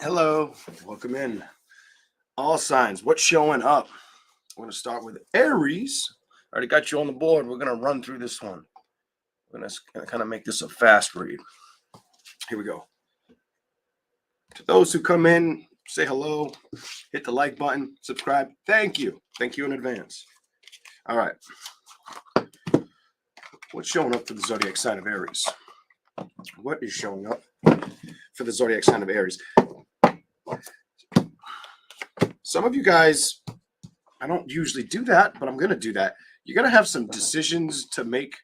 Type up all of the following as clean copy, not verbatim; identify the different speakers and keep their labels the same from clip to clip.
Speaker 1: Hello, welcome in. All signs, what's showing up? We're going to start with Aries. Already got you on the board. We're going to run through this one. We're going to kind of make this a fast read. Here we go. To those who come in, say hello, hit the like button, subscribe. Thank you. Thank you in advance. All right. What's showing up for the zodiac sign of Aries? What is showing up for the zodiac sign of Aries? Some of you guys, I don't usually do that, but I'm going to do that. You're going to have some decisions to make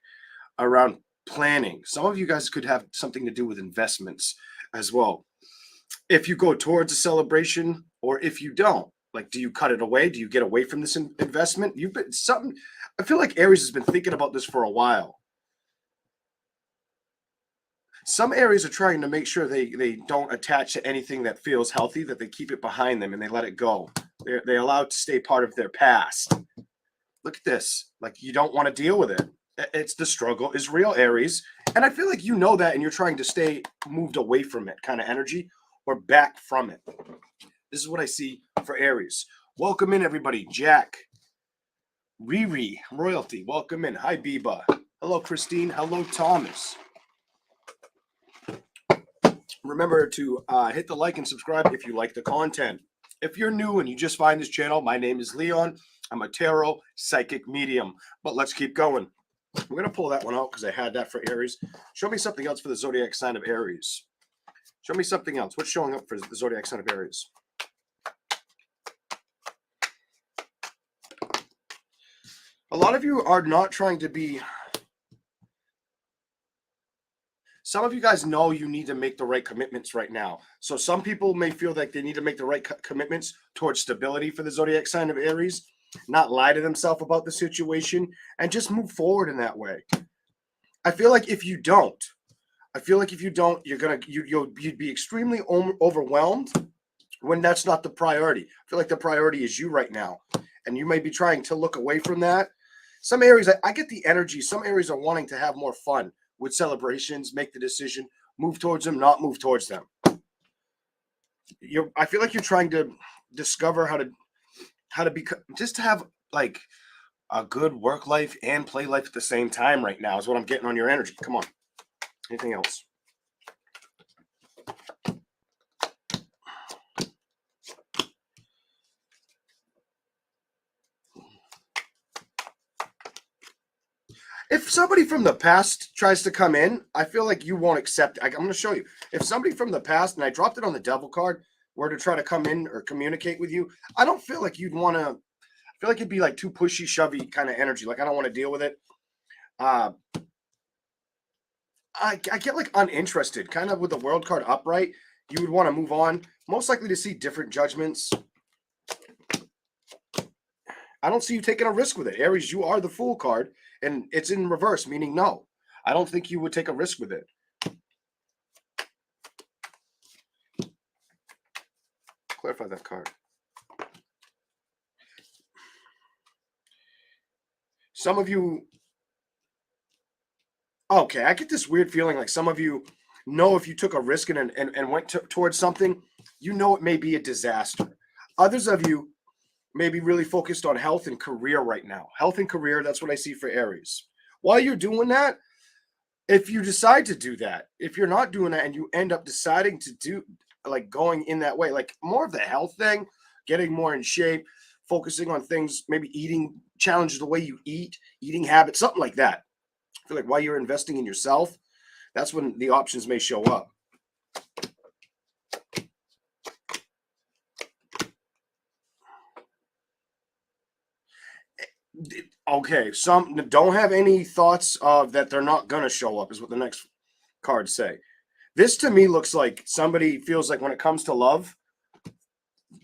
Speaker 1: around planning. Some of you guys could have something to do with investments as well. If you go towards a celebration or if you don't, like, do you cut it away? Do you get away from this investment? You've been something. I feel like Aries has been thinking about this for a while. Some Aries are trying to make sure they don't attach to anything that feels healthy, that they keep it behind them and they let it go. They allow it to stay part of their past. Look at this. Like, you don't want to deal with it. It's the struggle is real, Aries. And I feel like you know that and you're trying to stay moved away from it kind of energy or back from it. This is what I see for Aries. Welcome in, everybody. Jack, Riri, Royalty, welcome in. Hi, Biba. Hello, Christine. Hello, Thomas. Remember to hit the like and subscribe if you like the content. If you're new and you just find this channel, my name is Leon. I'm a tarot psychic medium. But let's keep going. We're going to pull that one out because I had that for Aries. Show me something else for the zodiac sign of Aries. Show me something else. What's showing up for the zodiac sign of Aries? A lot of you are not trying to be... Some of you guys know you need to make the right commitments right now. So some people may feel like they need to make the right commitments towards stability for the zodiac sign of Aries, not lie to themselves about the situation, and just move forward in that way. I feel like if you don't, you'd be extremely overwhelmed when that's not the priority. I feel like the priority is you right now, and you may be trying to look away from that. Some areas, I get the energy. Some areas are wanting to have more fun with celebrations, make the decision, move towards them, not move towards them. I feel like you're trying to discover how to be, just to have like a good work life and play life at the same time right now is what I'm getting on your energy. Come on. Anything else? If somebody from the past tries to come in, I feel like you won't accept it. I'm going to show you. If somebody from the past, and I dropped it on the devil card, were to try to come in or communicate with you, I don't feel like you'd want to. I feel like it'd be like too pushy, shovey kind of energy. Like, I don't want to deal with it. I get like uninterested, kind of with the world card upright. You would want to move on. Most likely to see different judgments. I don't see you taking a risk with it. Aries, you are the Fool card, and it's in reverse, meaning no. I don't think you would take a risk with it. Clarify that card. Some of you... Okay, I get this weird feeling like some of you know if you took a risk and went towards something, you know it may be a disaster. Others of you may be really focused on health and career right now. Health and career, that's what I see for Aries. While you're doing that, if you decide to do that, if you're not doing that and you end up deciding to do, like, going in that way, like more of the health thing, getting more in shape, focusing on things, maybe eating, challenges the way you eat, eating habits, something like that. I feel like while you're investing in yourself, that's when the options may show up. Okay, some don't have any thoughts of that they're not going to show up, is what the next cards say. This to me looks like somebody feels like when it comes to love,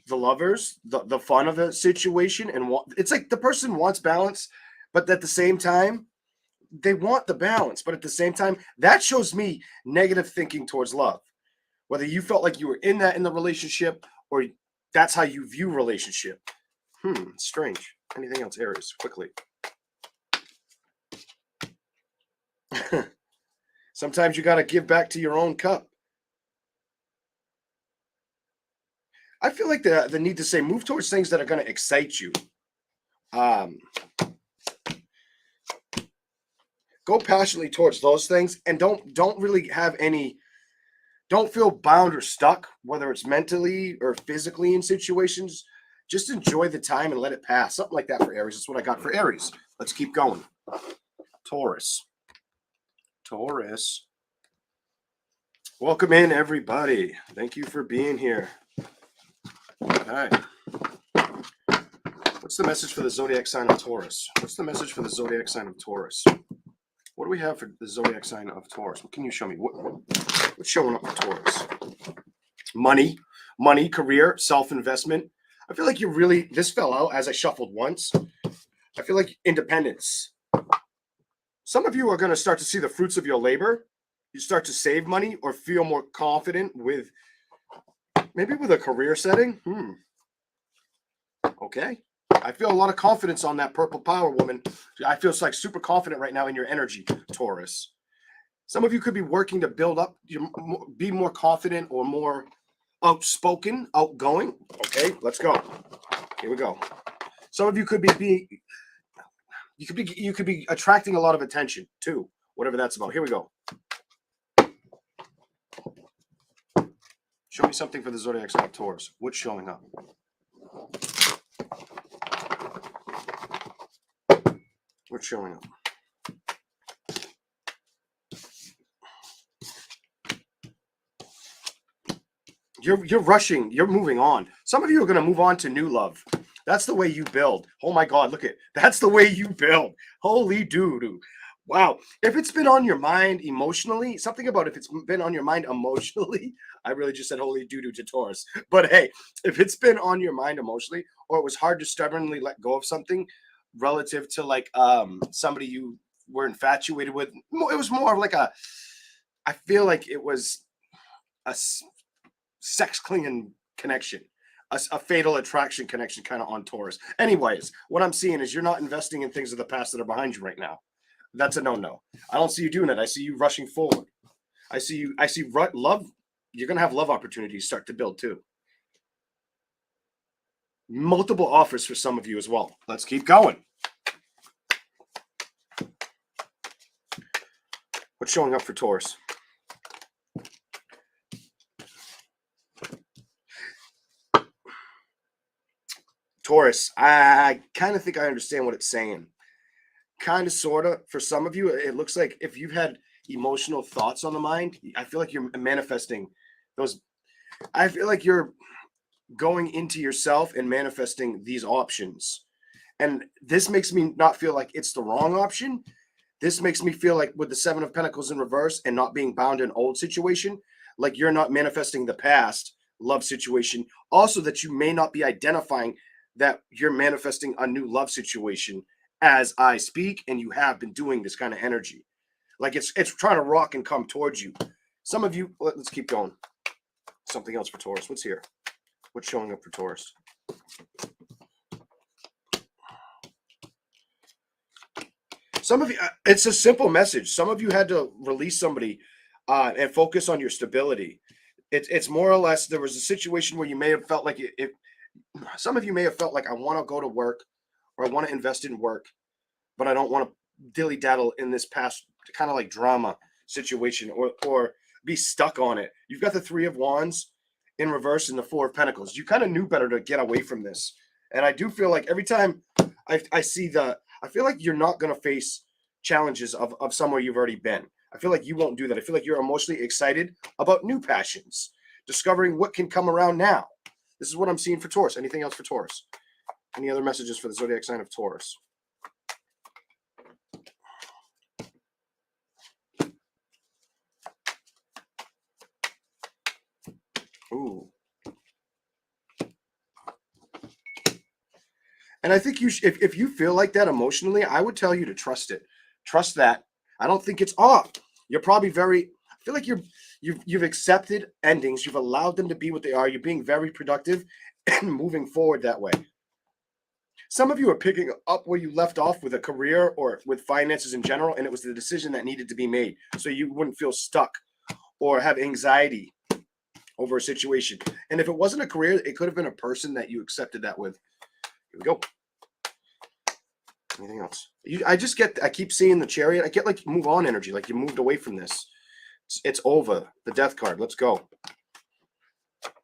Speaker 1: the lovers, the fun of a situation, and it's like the person wants balance, but at the same time, they want the balance, but at the same time, that shows me negative thinking towards love. Whether you felt like you were in the relationship or that's how you view relationship. Strange. Anything else, Aries? Quickly. Sometimes you got to give back to your own cup. I feel like the need to say move towards things that are going to excite you. Um, Go passionately towards those things, and don't really have any. Don't feel bound or stuck, whether it's mentally or physically in situations. Just enjoy the time and let it pass. Something like that for Aries. That's what I got for Aries. Let's keep going. Taurus. Taurus. Welcome in, everybody. Thank you for being here. Okay. What's the message for the zodiac sign of Taurus? What's the message for the zodiac sign of Taurus? What do we have for the zodiac sign of Taurus? What can you show me? What's showing up for Taurus? Money, career, self-investment. I feel like this fell out as I shuffled once. I feel like independence. Some of you are going to start to see the fruits of your labor. You start to save money or feel more confident with maybe with a career setting. Okay. I feel a lot of confidence on that purple power, woman. I feel like super confident right now in your energy, Taurus. Some of you could be working to build up, be more confident or more outspoken, outgoing. Okay, let's go. Here we go. Some of you could you could be attracting a lot of attention too, whatever that's about. Here we go. Show me something for the zodiac sign of Taurus. What's showing up? What's showing up? You're rushing. You're moving on. Some of you are going to move on to new love. That's the way you build. Oh my God, look at that's the way you build. Holy doo-doo. Wow. If it's been on your mind emotionally, something about if it's been on your mind emotionally, I really just said holy doo-doo to Taurus. But hey, if it's been on your mind emotionally, or it was hard to stubbornly let go of something relative to like somebody you were infatuated with, it was more of like I feel like it was a sex clinging connection, a fatal attraction connection kind of on Taurus. Anyways, what I'm seeing is you're not investing in things of the past that are behind you right now. That's a no-no. I don't see you doing it. I see you rushing forward. I see love. You're going to have love opportunities start to build too. Multiple offers for some of you as well. Let's keep going. What's showing up for Taurus? Taurus, I kind of think I understand what it's saying. Kind of, sort of. For some of you, it looks like if you've had emotional thoughts on the mind, I feel like you're manifesting those. I feel like you're going into yourself and manifesting these options. And this makes me not feel like it's the wrong option. This makes me feel like with the Seven of Pentacles in reverse and not being bound in old situation, like you're not manifesting the past love situation. Also, that you may not be identifying that you're manifesting a new love situation as I speak, and you have been doing this kind of energy. Like it's trying to rock and come towards you. Some of you, let's keep going. Something else for Taurus. What's here? What's showing up for Taurus? Some of you, it's a simple message. Some of you had to release somebody and focus on your stability. It's more or less there was a situation where you may have felt like some of you may have felt like I want to go to work or I want to invest in work, but I don't want to dilly daddle in this past kind of like drama situation or be stuck on it. You've got the Three of Wands in reverse and the Four of Pentacles. You kind of knew better to get away from this. And I do feel like every time I see I feel like you're not going to face challenges of somewhere you've already been. I feel like you won't do that. I feel like you're emotionally excited about new passions, discovering what can come around now. This is what I'm seeing for Taurus. Anything else for Taurus? Any other messages for the zodiac sign of Taurus? Ooh. And I think if you feel like that emotionally, I would tell you to trust it. Trust that. I don't think it's off. You're probably I feel like you've accepted endings. You've allowed them to be what they are. You're being very productive and moving forward that way. Some of you are picking up where you left off with a career or with finances in general, and it was the decision that needed to be made so you wouldn't feel stuck or have anxiety over a situation. And if it wasn't a career, it could have been a person that you accepted that with. Here we go. Anything else? I keep seeing the Chariot. I get like move on energy, like you moved away from this. It's over. The Death card. Let's go.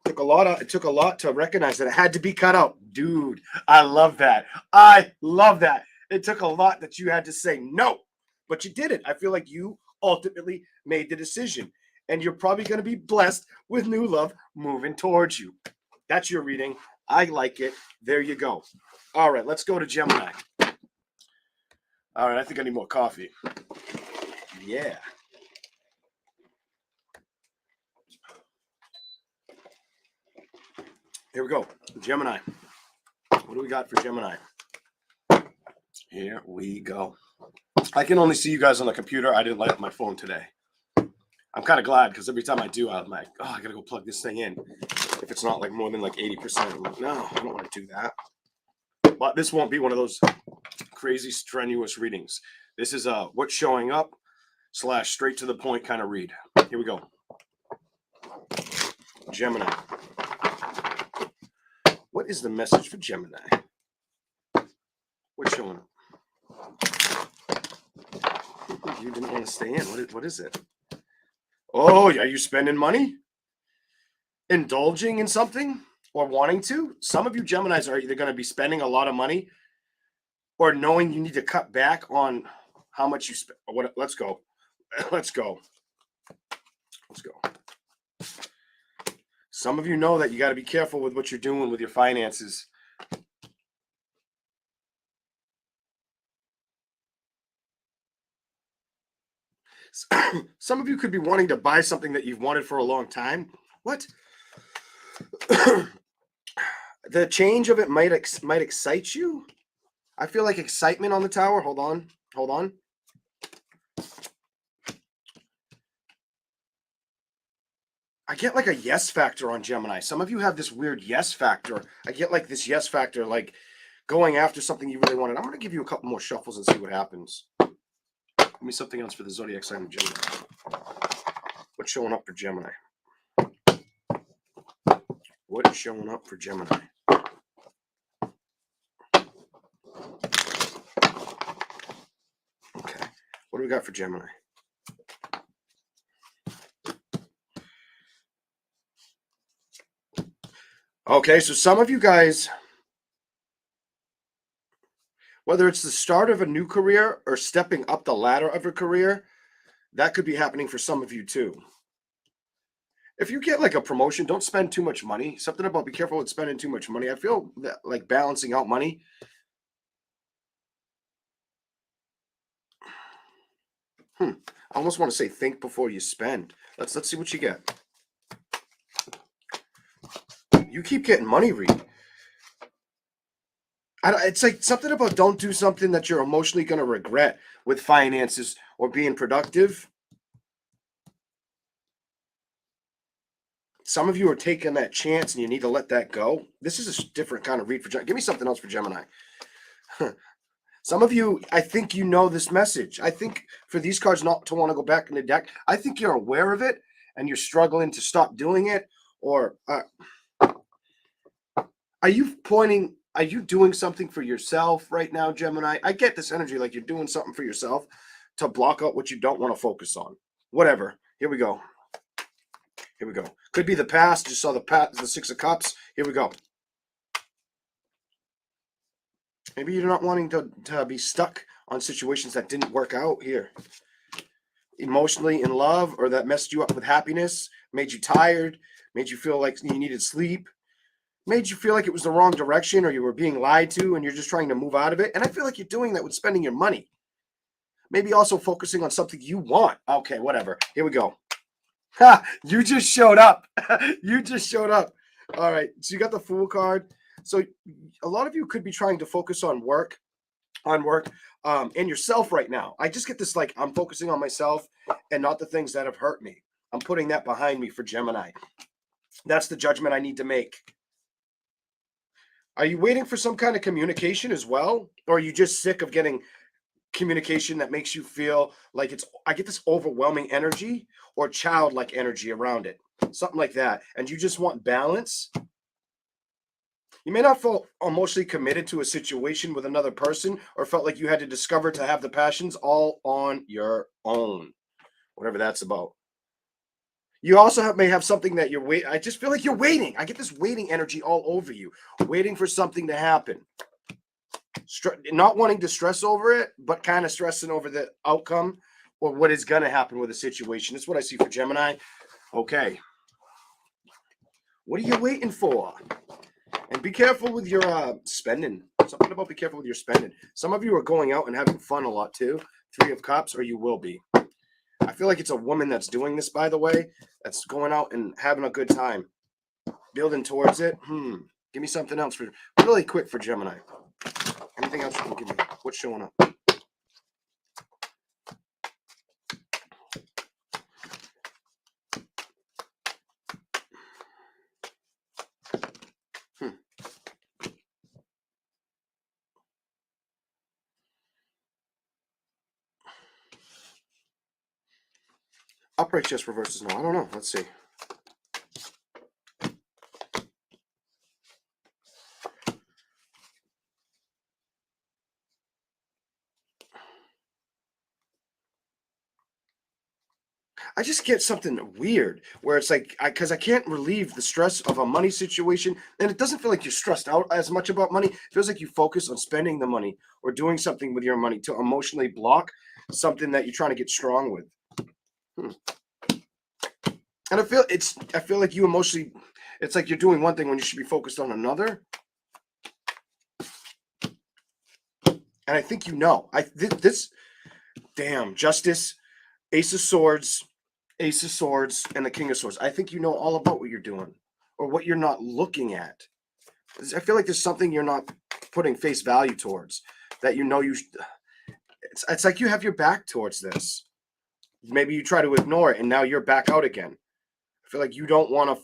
Speaker 1: It took a lot to recognize that it had to be cut out. Dude, I love that. I love that. It took a lot that you had to say no, but you did it. I feel like you ultimately made the decision, and you're probably going to be blessed with new love moving towards you. That's your reading. I like it. There you go. All right, let's go to Gemini. All right, I think I need more coffee. Yeah. Here we go. Gemini. What do we got for Gemini? Here we go. I can only see you guys on the computer. I didn't light up my phone today. I'm kind of glad because every time I do, I'm like, oh, I got to go plug this thing in. If it's not like more than like 80%, I'm like, no, I don't want to do that. But this won't be one of those crazy strenuous readings. This is a what's showing up / straight to the point kind of read. Here we go. Gemini. What is the message for Gemini? What's showing up? You didn't want to stay in. What is it? Oh, are you spending money? Indulging in something or wanting to? Some of you Geminis are either going to be spending a lot of money or knowing you need to cut back on how much you spend. Let's go. Let's go. Let's go. Some of you know that you got to be careful with what you're doing with your finances. Some of you could be wanting to buy something that you've wanted for a long time. What? The change of it might excite you. I feel like excitement on the Tower. Hold on. Hold on. I get like a yes factor on Gemini. Some of you have this weird yes factor. I get like this yes factor, like going after something you really wanted. I'm going to give you a couple more shuffles and see what happens. Give me something else for the zodiac sign of Gemini. What's showing up for Gemini? What is showing up for Gemini? Okay. What do we got for Gemini? Okay, so some of you guys, whether it's the start of a new career or stepping up the ladder of a career, that could be happening for some of you too. If you get like a promotion, don't spend too much money. Something about be careful with spending too much money. I feel that like balancing out money. I almost want to say think before you spend. Let's see what you get. You keep getting money read. It's like something about don't do something that you're emotionally going to regret with finances or being productive. Some of you are taking that chance and you need to let that go. This is a different kind of read for Gemini. Give me something else for Gemini. Some of you, I think you know this message. I think for these cards not to want to go back in the deck, I think you're aware of it and you're struggling to stop doing it. Or are you doing something for yourself right now, Gemini? I get this energy like you're doing something for yourself to block out what you don't want to focus on. Whatever. Here we go. Here we go. Could be the past. Just saw the Six of Cups. Here we go. Maybe you're not wanting to be stuck on situations that didn't work out here. Emotionally in love, or that messed you up with happiness, made you tired, made you feel like you needed sleep, made you feel like it was the wrong direction or you were being lied to and you're just trying to move out of it. And I feel like you're doing that with spending your money. Maybe also focusing on something you want. Okay, whatever. Here we go. Ha! You just showed up. You just showed up. All right. So you got the Fool card. So a lot of you could be trying to focus on work, and yourself right now. I just get this like I'm focusing on myself and not the things that have hurt me. I'm putting that behind me for Gemini. That's the judgment I need to make. Are you waiting for some kind of communication as well? Or are you just sick of getting communication that makes you feel like I get this overwhelming energy or childlike energy around it? something like that, and you just want balance. You may not feel emotionally committed to a situation with another person, or felt like you had to discover to have the passions all on your own, whatever that's about. You also may have something that you're wait. I just feel like you're waiting. I get this waiting energy all over you, waiting for something to happen. Not wanting to stress over it, but kind of stressing over the outcome or what is going to happen with a situation. That's what I see for Gemini. Okay. What are you waiting for? And be careful with your spending. Something about be careful with your spending. Some of you are going out and having fun a lot too. 3 of Cups, or you will be. I feel like it's a woman that's doing this, by the way, that's going out and having a good time, building towards it. Give me something else for really quick for Gemini. Anything else you can give me? What's showing up? Upright chest reverses. No, I don't know. Let's see. I just get something weird where it's like, because I can't relieve the stress of a money situation, and it doesn't feel like you're stressed out as much about money. It feels like you focus on spending the money or doing something with your money to emotionally block something that you're trying to get strong with. And I feel like you emotionally, it's like you're doing one thing when you should be focused on another. And I think this, damn, Justice, Ace of Swords, and the King of Swords. I think you know all about what you're doing or what you're not looking at. I feel like there's something you're not putting face value towards that it's like you have your back towards this. Maybe you try to ignore it and now you're back out again. I feel like you don't want to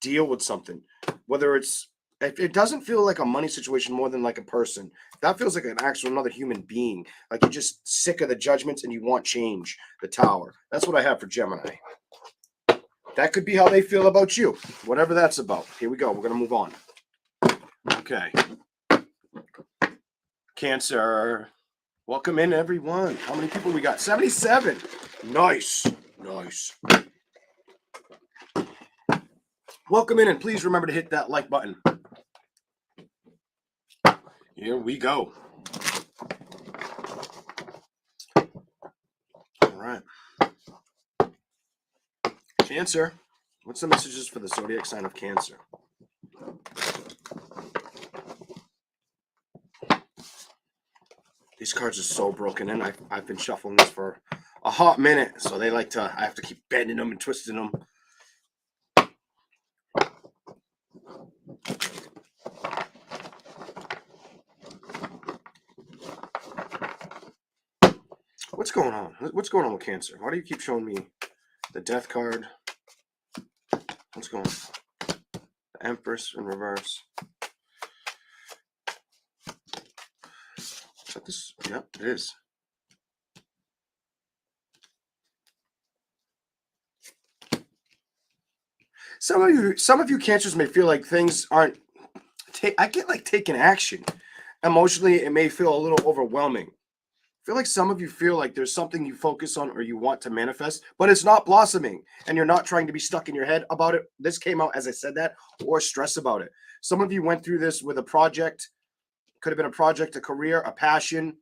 Speaker 1: deal with something, whether it doesn't feel like a money situation more than like a person. That feels like an actual another human being. Like you're just sick of the judgments and you want change. The Tower. That's what I have for Gemini. That could be how they feel about you. Whatever that's about. Here we go. We're going to move on. Okay. Cancer. Welcome in, everyone. How many people we got? 77. Nice. Welcome in, and please remember to hit that like button. Here we go. All right. Cancer. What's the messages for the zodiac sign of Cancer? These cards are so broken in. I've been shuffling this for a hot minute, so I have to keep bending them and twisting them. What's going on? What's going on with Cancer? Why do you keep showing me the Death card? What's going on? The Empress in reverse. Is that this? Yep, it is. Some of you Cancers may feel like things aren't. I get like taking action. Emotionally, it may feel a little overwhelming. I feel like some of you feel like there's something you focus on or you want to manifest, but it's not blossoming, and you're not trying to be stuck in your head about it. This came out as I said that, or stress about it. Some of you went through this with a project. Could have been a project, a career, a passion.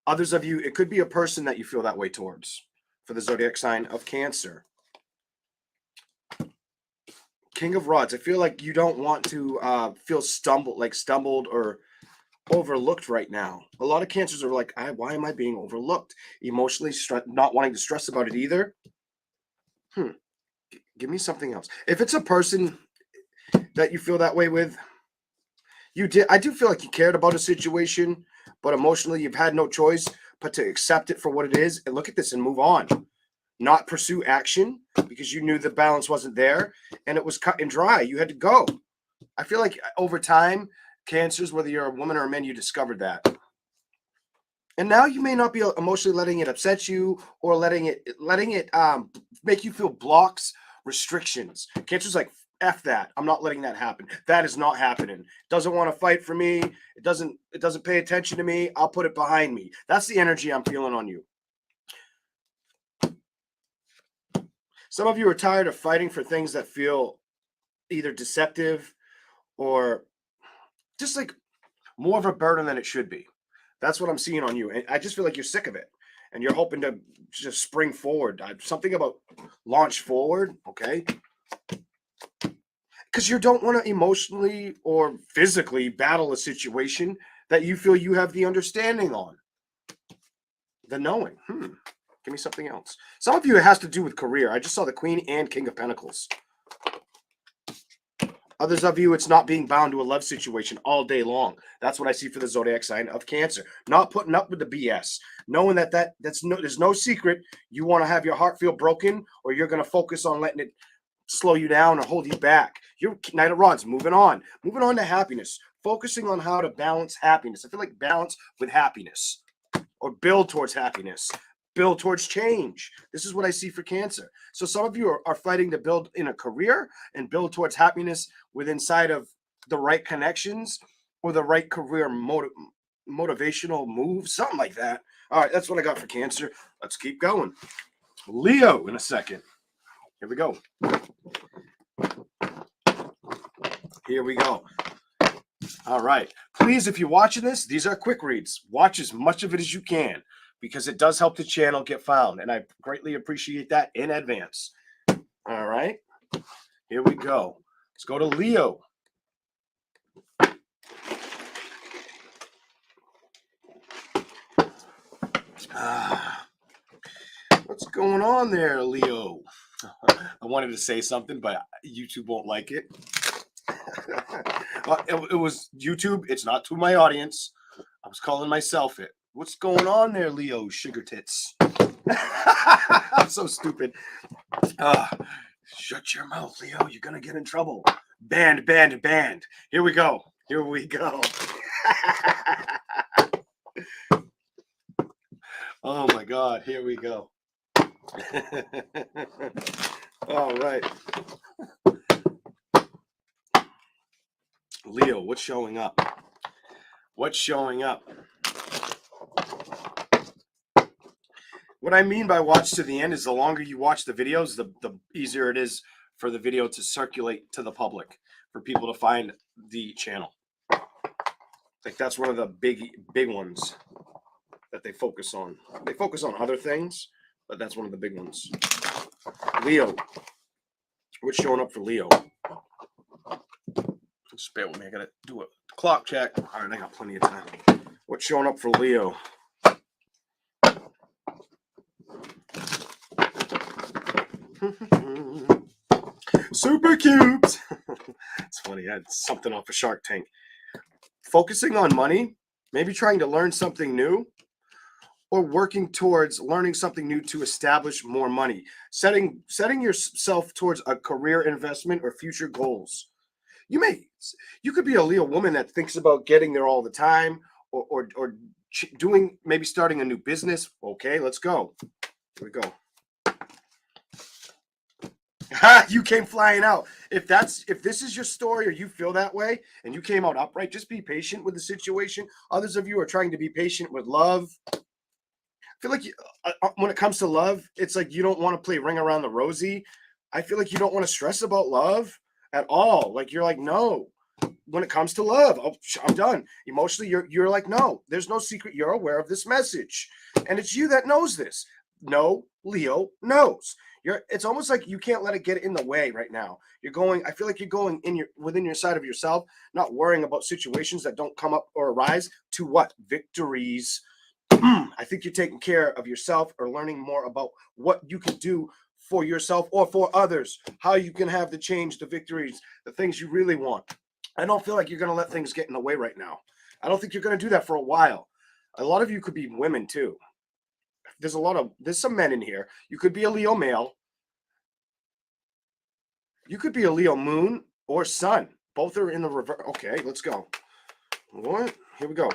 Speaker 1: Others of you, it could be a person that you feel that way towards for the zodiac sign of Cancer. King of Rods. I feel like you don't want to feel stumbled or overlooked right now. A lot of Cancers are like, why am I being overlooked? Emotionally, not wanting to stress about it either. Give me something else. If it's a person that you feel that way with, I do feel like you cared about a situation, but emotionally you've had no choice but to accept it for what it is and look at this and move on. Not pursue action because you knew the balance wasn't there and it was cut and dry. You had to go. I feel like over time, Cancers, whether you're a woman or a man, you discovered that. And now you may not be emotionally letting it upset you or letting it make you feel blocks, restrictions. Cancer's like, F that. I'm not letting that happen. That is not happening. Doesn't want to fight for me. It doesn't pay attention to me. I'll put it behind me. That's the energy I'm feeling on you. Some of you are tired of fighting for things that feel either deceptive or just like more of a burden than it should be. That's what I'm seeing on you. And I just feel like you're sick of it and you're hoping to just spring forward. Something about launch forward, okay? Because you don't want to emotionally or physically battle a situation that you feel you have the understanding on. The knowing. Give me something else. Some of you, it has to do with career. I just saw the Queen and King of Pentacles. Others of you, it's not being bound to a love situation all day long. That's what I see for the zodiac sign of Cancer. Not putting up with the BS. Knowing there's no secret. You want to have your heart feel broken, or you're going to focus on letting it slow you down or hold you back. Your Knight of Rods, moving on to happiness. Focusing on how to balance happiness. I feel like balance with happiness, or build towards happiness. Build towards change. This is what I see for Cancer. So some of you are fighting to build in a career and build towards happiness with inside of the right connections or the right career motivational move, something like that. All right, that's what I got for Cancer. Let's keep going. Leo in a second. Here we go. Here we go. All right. Please, if you're watching this, these are quick reads. Watch as much of it as you can, because it does help the channel get found, and I greatly appreciate that in advance. All right, here we go. Let's go to Leo. What's going on there, Leo? I wanted to say something, but YouTube won't like it. It was YouTube. It's not to my audience. I was calling myself it. What's going on there, Leo? Sugar tits. I'm so stupid. Shut your mouth, Leo. You're going to get in trouble. Banned. Here we go. Oh, my God. Here we go. All right. Leo, what's showing up? What I mean by watch to the end is the longer you watch the videos, the easier it is for the video to circulate to the public, for people to find the channel. Like, that's one of the big ones that they focus on. They focus on other things, but that's one of the big ones. Leo. What's showing up for Leo? Just bear with me. I gotta do a clock check. All right, I got plenty of time. What's showing up for Leo? Super cubes. It's funny. I had something off of Shark Tank. Focusing on money, maybe trying to learn something new, or working towards learning something new to establish more money. Setting yourself towards a career investment or future goals. You could be a Leo woman that thinks about getting there all the time, or doing, maybe starting a new business. Okay, let's go. Here we go. You came flying out. If this is your story, or you feel that way and you came out upright, just be patient with the situation. Others of you are trying to be patient with love. I feel like when it comes to love, it's like you don't want to play ring around the rosy. I feel like you don't want to stress about love at all. Like, you're like, no. When it comes to love, I'm done. Emotionally, you're like, no. There's no secret. You're aware of this message, and it's you that knows this. No, Leo knows. It's almost like you can't let it get in the way right now. I feel like you're going within your side of yourself, not worrying about situations that don't come up or arise, to what? Victories. I think you're taking care of yourself, or learning more about what you can do for yourself or for others, how you can have the change, the victories, the things you really want. I don't feel like you're going to let things get in the way right now. I don't think you're going to do that for a while. A lot of you could be women too. There's some men in here. You could be a Leo male. You could be a Leo moon or sun. Both are in the reverse. Okay, let's go. What? Here we go.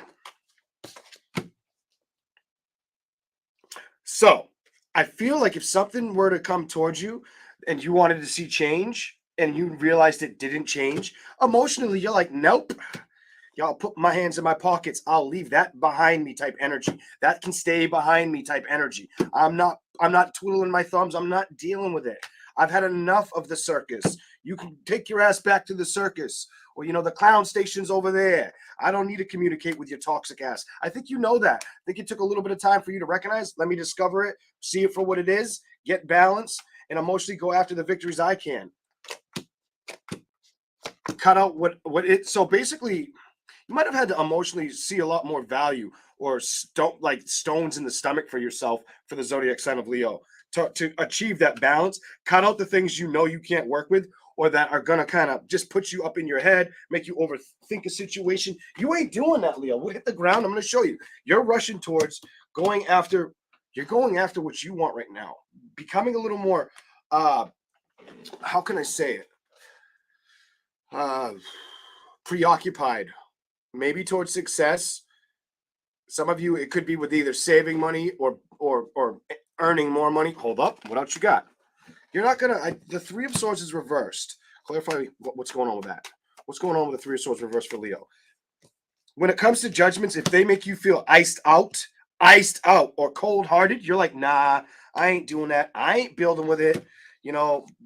Speaker 1: So I feel like if something were to come towards you, and you wanted to see change and you realized it didn't change, emotionally, you're like, nope. Y'all put my hands in my pockets. I'll leave that behind me type energy. That can stay behind me type energy. I'm not twiddling my thumbs. I'm not dealing with it. I've had enough of the circus. You can take your ass back to the circus. Or the clown station's over there. I don't need to communicate with your toxic ass. I think you know that. I think it took a little bit of time for you to recognize. Let me discover it, see it for what it is, get balance, and emotionally go after the victories I can. Cut out what it so basically you might have had to emotionally see a lot more value or stones in the stomach for yourself for the zodiac sign of Leo to achieve that balance. Cut out the things you can't work with or that are going to kind of just put you up in your head, make you overthink a situation. You ain't doing that, Leo. We'll hit the ground. I'm going to show you. You're rushing towards you're going after what you want right now. Becoming a little more, how can I say it? Preoccupied, maybe towards success. Some of you, it could be with either saving money or earning more money. Hold up, what else you got? You're not gonna. The Three of Swords is reversed. Clarify what's going on with that. What's going on with the Three of Swords reversed for Leo? When it comes to judgments, if they make you feel iced out, or cold-hearted, you're like, nah, I ain't doing that. I ain't building with it.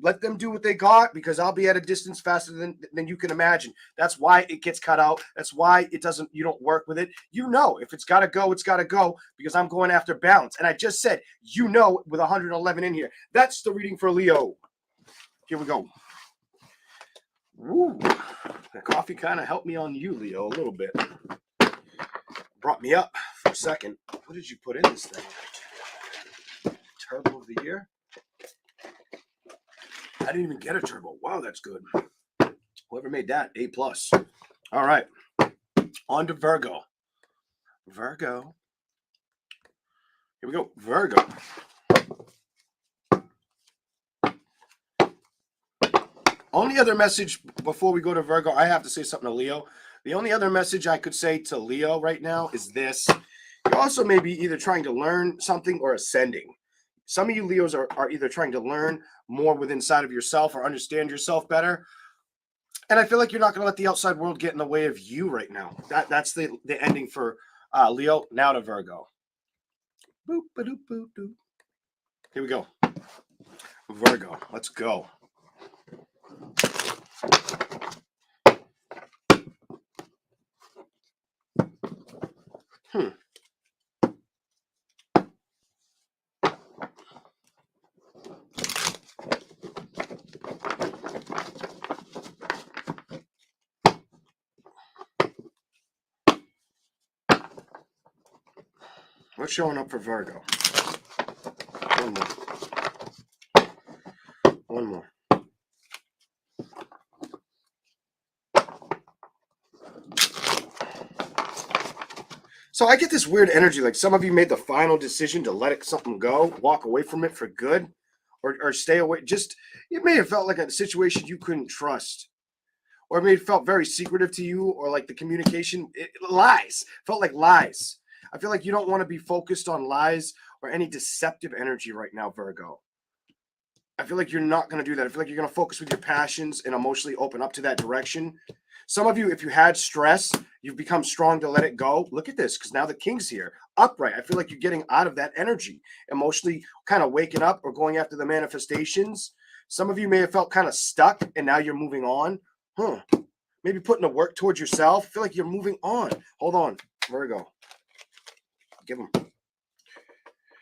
Speaker 1: Let them do what they got because I'll be at a distance faster than you can imagine. That's why it gets cut out. That's why you don't work with it. If it's got to go, it's got to go because I'm going after balance. And I just said, with 111 in here. That's the reading for Leo. Here we go. Woo. The coffee kind of helped me on you, Leo, a little bit. Brought me up for a second. What did you put in this thing? Turbo of the year? I didn't even get a turbo. Wow, that's good. Whoever made that, A+. All right. On to Virgo. Virgo. Here we go. Virgo. Only other message before we go to Virgo, I have to say something to Leo. The only other message I could say to Leo right now is this. You also may be either trying to learn something or ascending. Some of you Leos are either trying to learn more within inside of yourself or understand yourself better. And I feel like you're not going to let the outside world get in the way of you right now. That's the ending for Leo. Now to Virgo. Boop, ba-doop, boop, doop. Here we go. Virgo. Let's go. What's showing up for Virgo? One more. So I get this weird energy, like some of you made the final decision to let something go, walk away from it for good, or stay away. Just, it may have felt like a situation you couldn't trust, or it may have felt very secretive to you, or like the communication, lies, felt like lies. I feel like you don't want to be focused on lies or any deceptive energy right now, Virgo. I feel like you're not going to do that. I feel like you're going to focus with your passions and emotionally open up to that direction. Some of you, if you had stress, you've become strong to let it go. Look at this, because now the king's here, upright. I feel like you're getting out of that energy, emotionally kind of waking up or going after the manifestations. Some of you may have felt kind of stuck, and now you're moving on. Maybe putting the work towards yourself. I feel like you're moving on. Hold on, Virgo. Give them.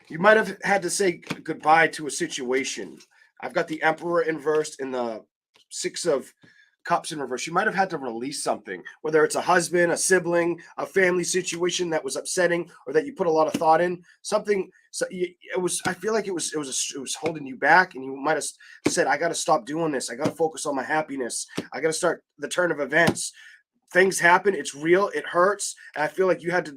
Speaker 1: You might have had to say goodbye to a situation. I've got the Emperor inversed and the Six of Cups in reverse. You might have had to release something, whether it's a husband, a sibling, a family situation that was upsetting or that you put a lot of thought in. Something. So it was. I feel like it was holding you back, and you might have said, "I got to stop doing this. I got to focus on my happiness. I got to start the turn of events." Things happen. It's real. It hurts. And I feel like you had to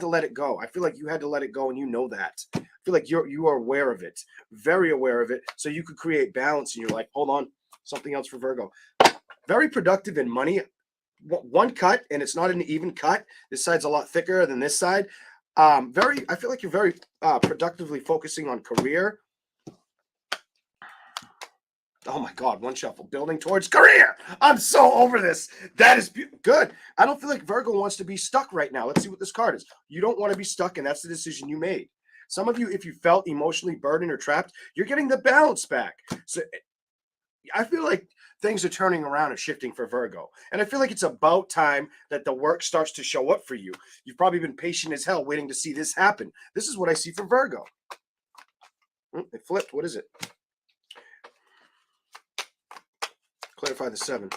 Speaker 1: let it go. I feel like you had to let it go, and you know that. I feel like you are aware of it, very aware of it, so you could create balance in your life. Hold on, something else for Virgo. Very productive in money. One cut, and it's not an even cut. This side's a lot thicker than this side. I feel like you're very productively focusing on career. Oh my God, one shuffle. Building towards career. I'm so over this. That is good. I don't feel like Virgo wants to be stuck right now. Let's see what this card is. You don't want to be stuck, and that's the decision you made. Some of you, if you felt emotionally burdened or trapped, you're getting the balance back. So I feel like things are turning around and shifting for Virgo. And I feel like it's about time that the work starts to show up for you. You've probably been patient as hell waiting to see this happen. This is what I see for Virgo. It flipped. What is it? Clarify the 7.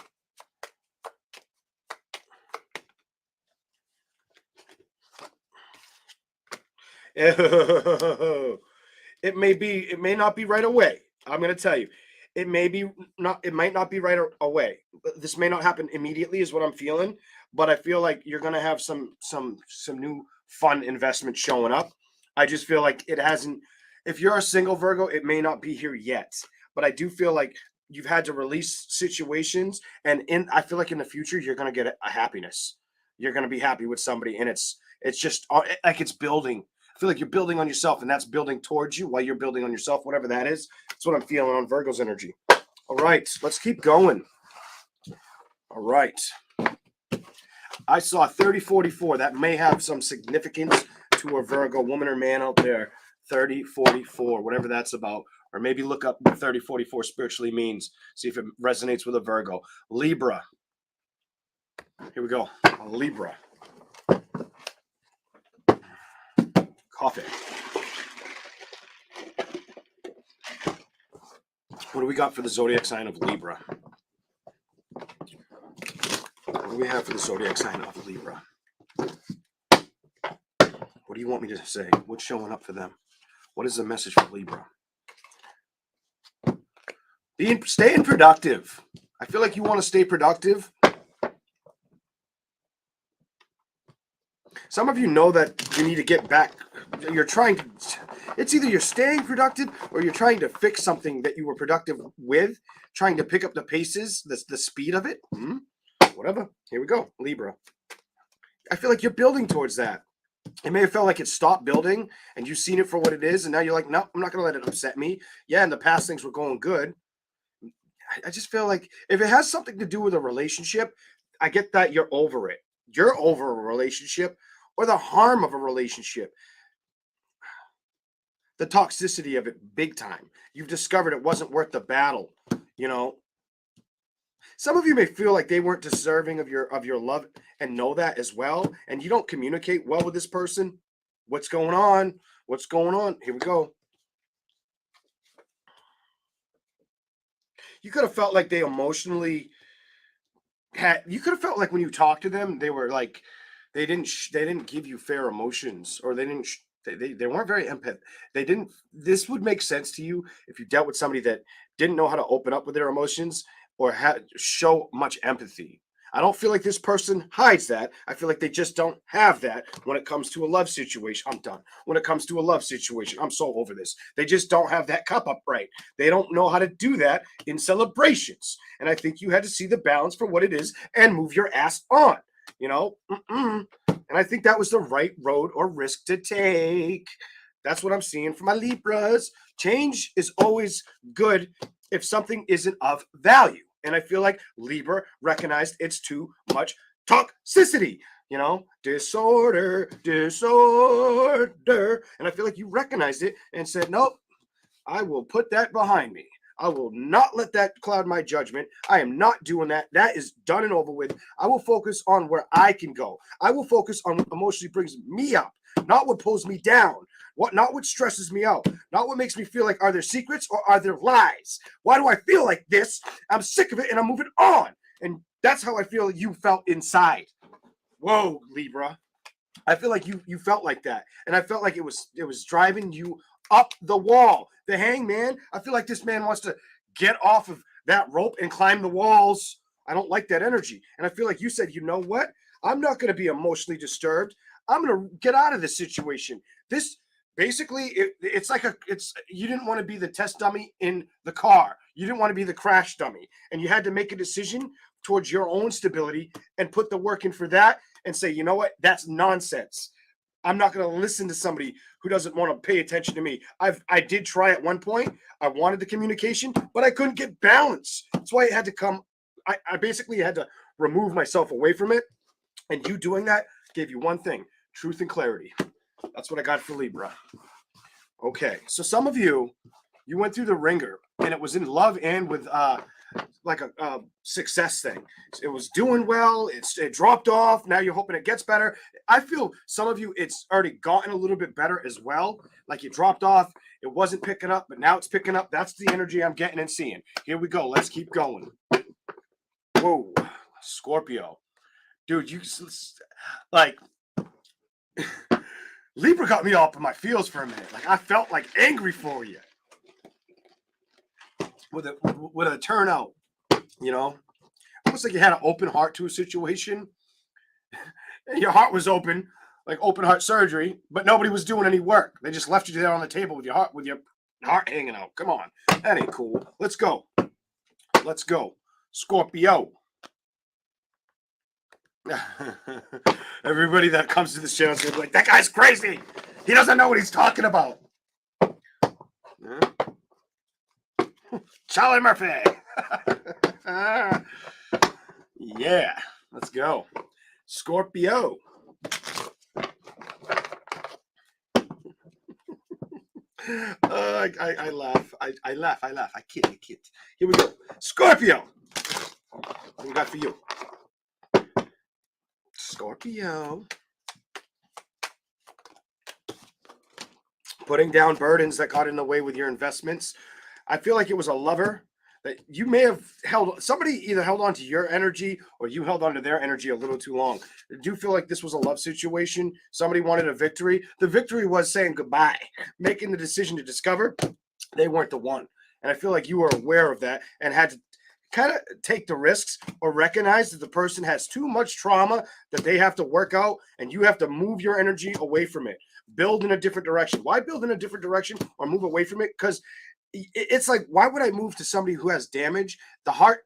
Speaker 1: It may not be right away. I'm going to tell you. It might not be right away. This may not happen immediately is what I'm feeling, but I feel like you're going to have some new fun investment showing up. I just feel like it hasn't. If you're a single Virgo, it may not be here yet, but I do feel like you've had to release situations, and I feel like in the future you're going to get a happiness. You're going to be happy with somebody, and it's just like it's building. I feel like you're building on yourself, and that's building towards you while you're building on yourself, whatever that is. That's what I'm feeling on Virgo's energy. All right, let's keep going. All right. I saw 3044. That may have some significance to a Virgo woman or man out there. 3044, whatever that's about. Or maybe look up what 3044 spiritually means. See if it resonates with a Virgo. Libra. Here we go. Libra. Coffee. What do we got for the zodiac sign of Libra? What do we have for the zodiac sign of Libra? What do you want me to say? What's showing up for them? What is the message for Libra? Staying productive. I feel like you want to stay productive. Some of you know that you need to get back. You're trying to, it's either you're staying productive or you're trying to fix something that you were productive with, trying to pick up the paces, the speed of it. Whatever. Here we go. Libra. I feel like you're building towards that. It may have felt like it stopped building and you've seen it for what it is. And now you're like, no, I'm not going to let it upset me. Yeah, in the past, things were going good. I just feel like if it has something to do with a relationship, I get that you're over it. You're over a relationship or the harm of a relationship. The toxicity of it, big time. You've discovered it wasn't worth the battle, you know. Some of you may feel like they weren't deserving of your love and know that as well, and you don't communicate well with this person. What's going on? What's going on? Here we go. You could have felt like they emotionally you could have felt like when you talked to them, they were like they didn't give you fair emotions, or they weren't very empathetic. They didn't. This would make sense to you if you dealt with somebody that didn't know how to open up with their emotions or show much empathy. I don't feel like this person hides that. I feel like they just don't have that when it comes to a love situation. I'm done. When it comes to a love situation, I'm so over this. They just don't have that cup up right. They don't know how to do that in celebrations. And I think you had to see the balance for what it is and move your ass on. You know, and I think that was the right road or risk to take. That's what I'm seeing for my Libras. Change is always good if something isn't of value. And I feel like Libra recognized it's too much toxicity, you know, disorder. And I feel like you recognized it and said, nope, I will put that behind me. I will not let that cloud my judgment. I am not doing that. That is done and over with. I will focus on where I can go. I will focus on what emotionally brings me up, not what pulls me down. Not what stresses me out, not what makes me feel like, are there secrets or are there lies? Why do I feel like this? I'm sick of it and I'm moving on. And that's how I feel you felt inside. Whoa, Libra. I feel like you felt like that. And I felt like it was driving you up the wall. The hangman, I feel like this man wants to get off of that rope and climb the walls. I don't like that energy. And I feel like you said, you know what? I'm not going to be emotionally disturbed. I'm going to get out of this situation. This basically it's like you didn't want to be the test dummy in the car. You didn't want to be the crash dummy, and you had to make a decision towards your own stability and put the work in for that and say, you know what, that's nonsense. I'm not going to listen to somebody who doesn't want to pay attention to me. I did try at one point. I wanted the communication, but I couldn't get balance. That's why it had to come. I basically had to remove myself away from it. And you doing that gave you one thing: truth and clarity. That's what I got for Libra. Okay, so some of you went through the ringer, and it was in love and with like a success thing. It was doing well. It dropped off. Now you're hoping it gets better. I feel some of you, it's already gotten a little bit better as well. Like it dropped off. It wasn't picking up, but now it's picking up. That's the energy I'm getting and seeing. Here we go. Let's keep going. Whoa, Scorpio. Dude, you like Libra got me up in my feels for a minute. Like I felt like angry for you with a turnout. You know, almost like you had an open heart to a situation. Your heart was open, like open heart surgery, but nobody was doing any work. They just left you there on the table with your heart hanging out. Come on, that ain't cool. Let's go. Let's go, Scorpio. Everybody that comes to this channel is like, that guy's crazy. He doesn't know what he's talking about. Charlie Murphy. Yeah, let's go. Scorpio. I laugh. I laugh. I kid. Here we go. Scorpio. What we got for you? Scorpio. Putting down burdens that got in the way with your investments. I feel like it was a lover that you may have somebody either held on to your energy or you held on to their energy a little too long. I do feel like this was a love situation. Somebody wanted a victory. The victory was saying goodbye, making the decision to discover they weren't the one. And I feel like you were aware of that and had to kind of take the risks or recognize that the person has too much trauma that they have to work out and you have to move your energy away from it. Build in a different direction. Why build in a different direction or move away from it? Because it's like, why would I move to somebody who has damage? The heart,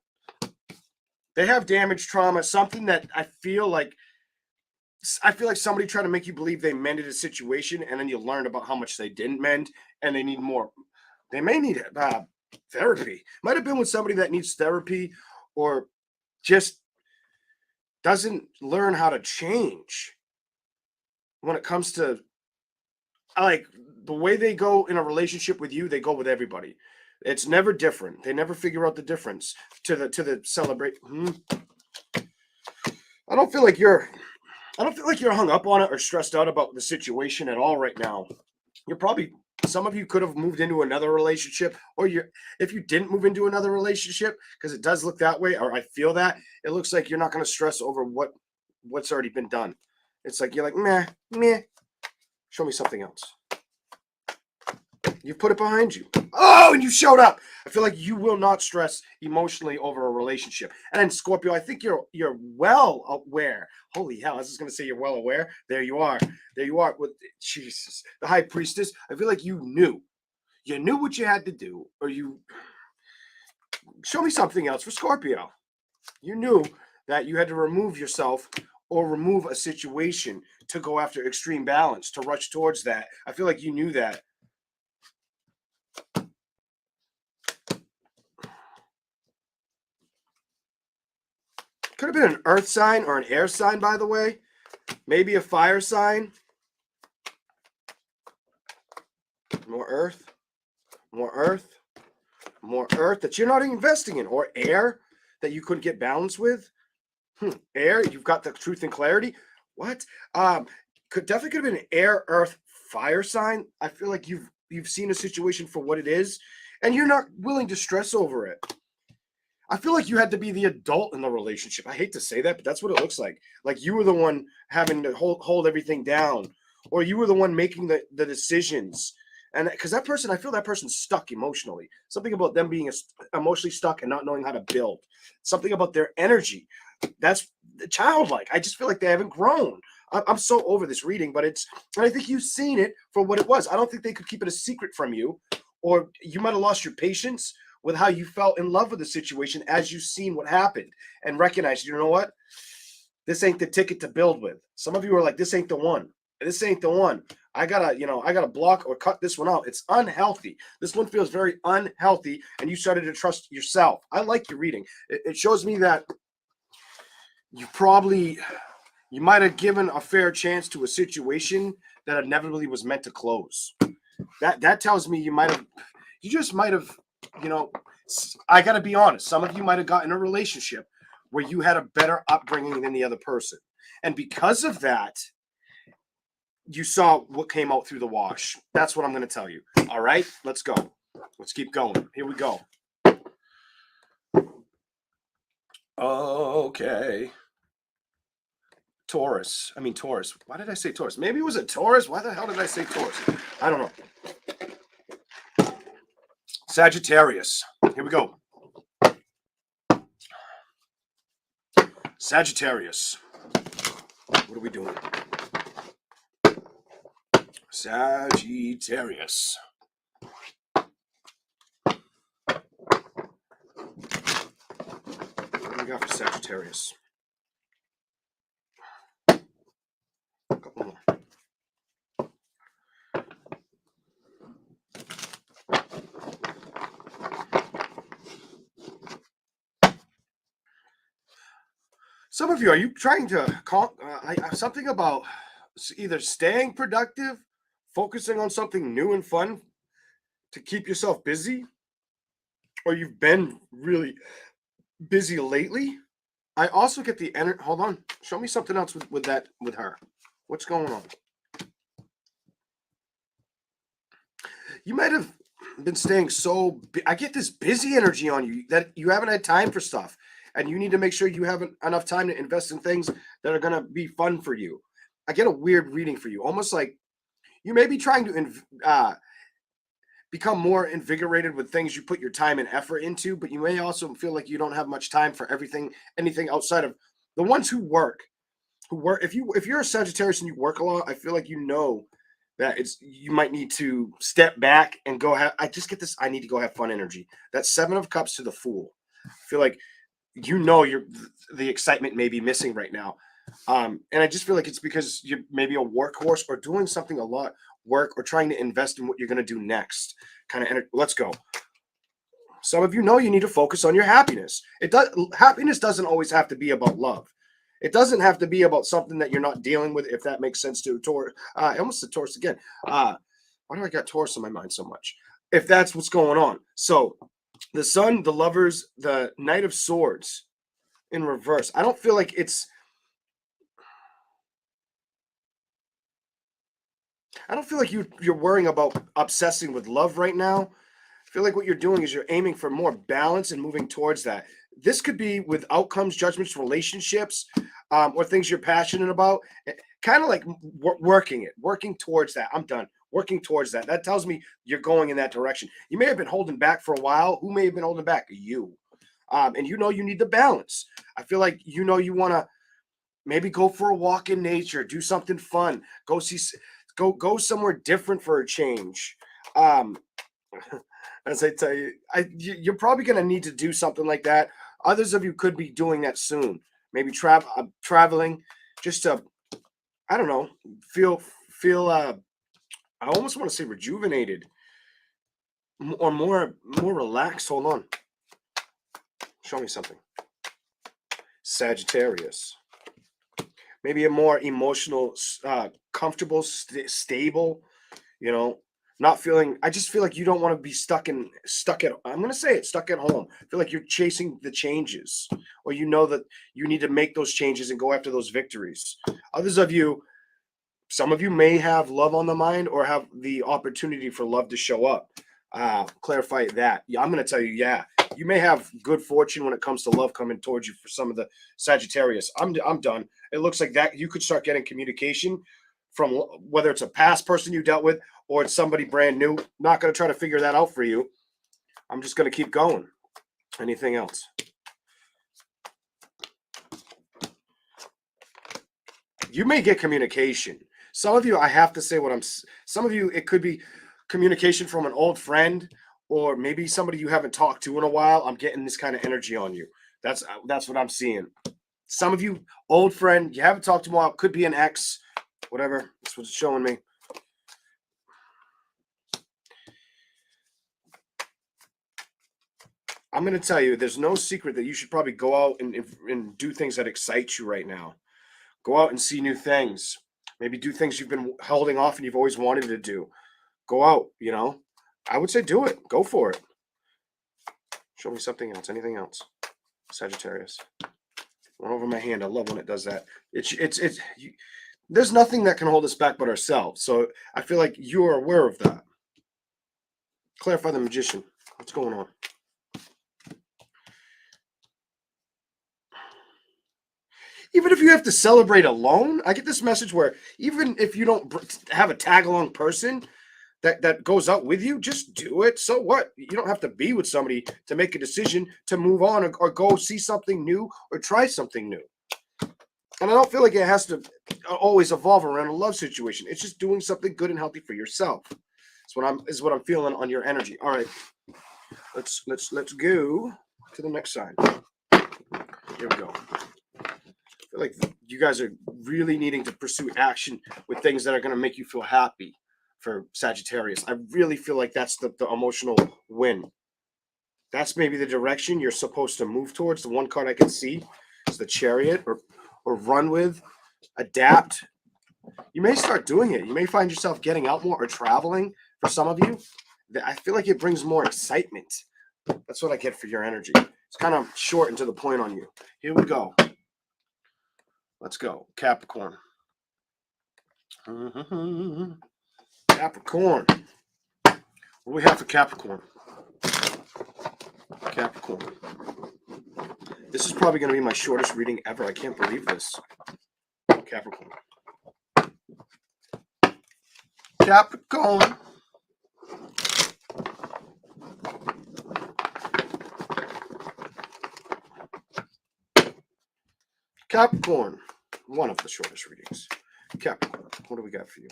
Speaker 1: they have damage, trauma, something that I feel like somebody tried to make you believe they mended a situation, and then you learned about how much they didn't mend, and they need more. They may need therapy. Might have been with somebody that needs therapy or just doesn't learn how to change when it comes to like the way they go in a relationship with you. They go with everybody. It's never different. They never figure out the difference to the celebrate. I don't feel like you're hung up on it or stressed out about the situation at all right now. You're probably, some of you could have moved into another relationship, or if you didn't move into another relationship, because it does look that way, or I feel that it looks like you're not going to stress over what's already been done. It's like you're like, meh. Show me something else. You put it behind you. Oh, and you showed up. I feel like you will not stress emotionally over a relationship. And then Scorpio, I think you're well aware. Holy hell, I was just going to say you're well aware. There you are. With Jesus, the high priestess. I feel like you knew what you had to do, or you show me something else for Scorpio. You knew that you had to remove yourself or remove a situation to go after extreme balance, to rush towards that. I feel like you knew that. Could have been an earth sign or an air sign, by the way. Maybe a fire sign. More earth that you're not investing in, or air that you couldn't get balance with. Air, you've got the truth and clarity. What? Could have been an air, earth, fire sign. I feel like you've seen a situation for what it is, and you're not willing to stress over it. I feel like you had to be the adult in the relationship. I hate to say that, but that's what it looks like. Like you were the one having to hold everything down, or you were the one making the decisions. And because that person, I feel that person's stuck emotionally. Something about them being emotionally stuck and not knowing how to build. Something about their energy. That's childlike. I just feel like they haven't grown. I'm so over this reading, but and I think you've seen it for what it was. I don't think they could keep it a secret from you, or you might have lost your patience with how you felt in love with the situation as you've seen what happened and recognized, you know what? This ain't the ticket to build with. Some of you are like, this ain't the one. this ain't the one. I gotta block or cut this one out. It's unhealthy. This one feels very unhealthy, and you started to trust yourself. I like your reading. It shows me that you probably you might have given a fair chance to a situation that inevitably was meant to close. That tells me you just might have, you know, I got to be honest. Some of you might have gotten a relationship where you had a better upbringing than the other person. And because of that, you saw what came out through the wash. That's what I'm going to tell you. All right, let's go. Let's keep going. Here we go. Okay. Taurus. Why did I say Taurus? Maybe it was a Taurus. Why the hell did I say Taurus? I don't know. Sagittarius. Here we go. Sagittarius. What are we doing? Sagittarius. What do we got for Sagittarius? A couple more. Some of you, are you trying to call something about either staying productive, focusing on something new and fun to keep yourself busy, or you've been really busy lately? I also get the energy. Hold on. Show me something else with her. What's going on? You might have been staying I get this busy energy on you that you haven't had time for stuff. And you need to make sure you have enough time to invest in things that are going to be fun for you. I get a weird reading for you, almost like you may be trying to become more invigorated with things you put your time and effort into, but you may also feel like you don't have much time for anything outside of the ones who work. If you're a Sagittarius and you work a lot, I feel like you know that you might need to step back and go have. I just get this. I need to go have fun energy. That's 7 of Cups to the Fool. I feel like the excitement may be missing right now, and I just feel like it's because you're maybe a workhorse or doing something a lot work or trying to invest in what you're going to do next. Let's go. Some of you know you need to focus on your happiness. Happiness doesn't always have to be about love. It doesn't have to be about something that you're not dealing with, if that makes sense to Taurus. I almost said Taurus again. Why do I got Taurus in my mind so much? If that's what's going on. So the Sun, the Lovers, the Knight of Swords in reverse. I don't feel like you're worrying about obsessing with love right now. I feel like what you're doing is you're aiming for more balance and moving towards that. This could be with outcomes, judgments, relationships, or things you're passionate about. Kind of like working towards that. I'm done. Working towards that. That tells me you're going in that direction. You may have been holding back for a while. Who may have been holding back? You. And you need the balance. I feel like you want to maybe go for a walk in nature, do something fun, go somewhere different for a change. As I tell you, you're probably going to need to do something like that. Others of you could be doing that soon. Maybe traveling, just to, I don't know, feel. I almost want to say rejuvenated or more relaxed. Hold on. Show me something. Sagittarius. Maybe a more emotional, comfortable, stable, not feeling. I just feel like you don't want to be stuck at, I'm going to say it, stuck at home. I feel like you're chasing the changes, or that you need to make those changes and go after those victories. Others of you, some of you may have love on the mind or have the opportunity for love to show up. Clarify that. Yeah, I'm going to tell you, you may have good fortune when it comes to love coming towards you for some of the Sagittarius. I'm done. It looks like that you could start getting communication from whether it's a past person you dealt with or it's somebody brand new. Not going to try to figure that out for you. I'm just going to keep going. Anything else? You may get communication. Some of you, I have to say some of you, it could be communication from an old friend or maybe somebody you haven't talked to in a while. I'm getting this kind of energy on you. That's what I'm seeing. Some of you, old friend, you haven't talked to in a while, could be an ex, whatever. That's what it's showing me. I'm going to tell you, there's no secret that you should probably go out and do things that excite you right now. Go out and see new things. Maybe do things you've been holding off and you've always wanted to do. Go out, you know. I would say do it. Go for it. Show me something else. Anything else? Sagittarius. Went over my hand. I love when it does that. There's nothing that can hold us back but ourselves. So I feel like you're aware of that. Clarify the Magician. What's going on? Even if you have to celebrate alone, I get this message where even if you don't have a tag along person that goes out with you, just do it. So what? You don't have to be with somebody to make a decision to move on or go see something new or try something new. And I don't feel like it has to always evolve around a love situation. It's just doing something good and healthy for yourself. That's what I'm feeling on your energy. All right, let's go to the next side. Here we go. I feel like you guys are really needing to pursue action with things that are going to make you feel happy for Sagittarius. I really feel like that's the emotional win. That's maybe the direction you're supposed to move towards. The one card I can see is the Chariot or run with, adapt. You may start doing it. You may find yourself getting out more or traveling for some of you. I feel like it brings more excitement. That's what I get for your energy. It's kind of short and to the point on you. Here we go. Let's go. Capricorn. Capricorn. What do we have for Capricorn? Capricorn. This is probably going to be my shortest reading ever. I can't believe this. Capricorn. Capricorn. Capricorn. One of the shortest readings. Capricorn. What do we got for you?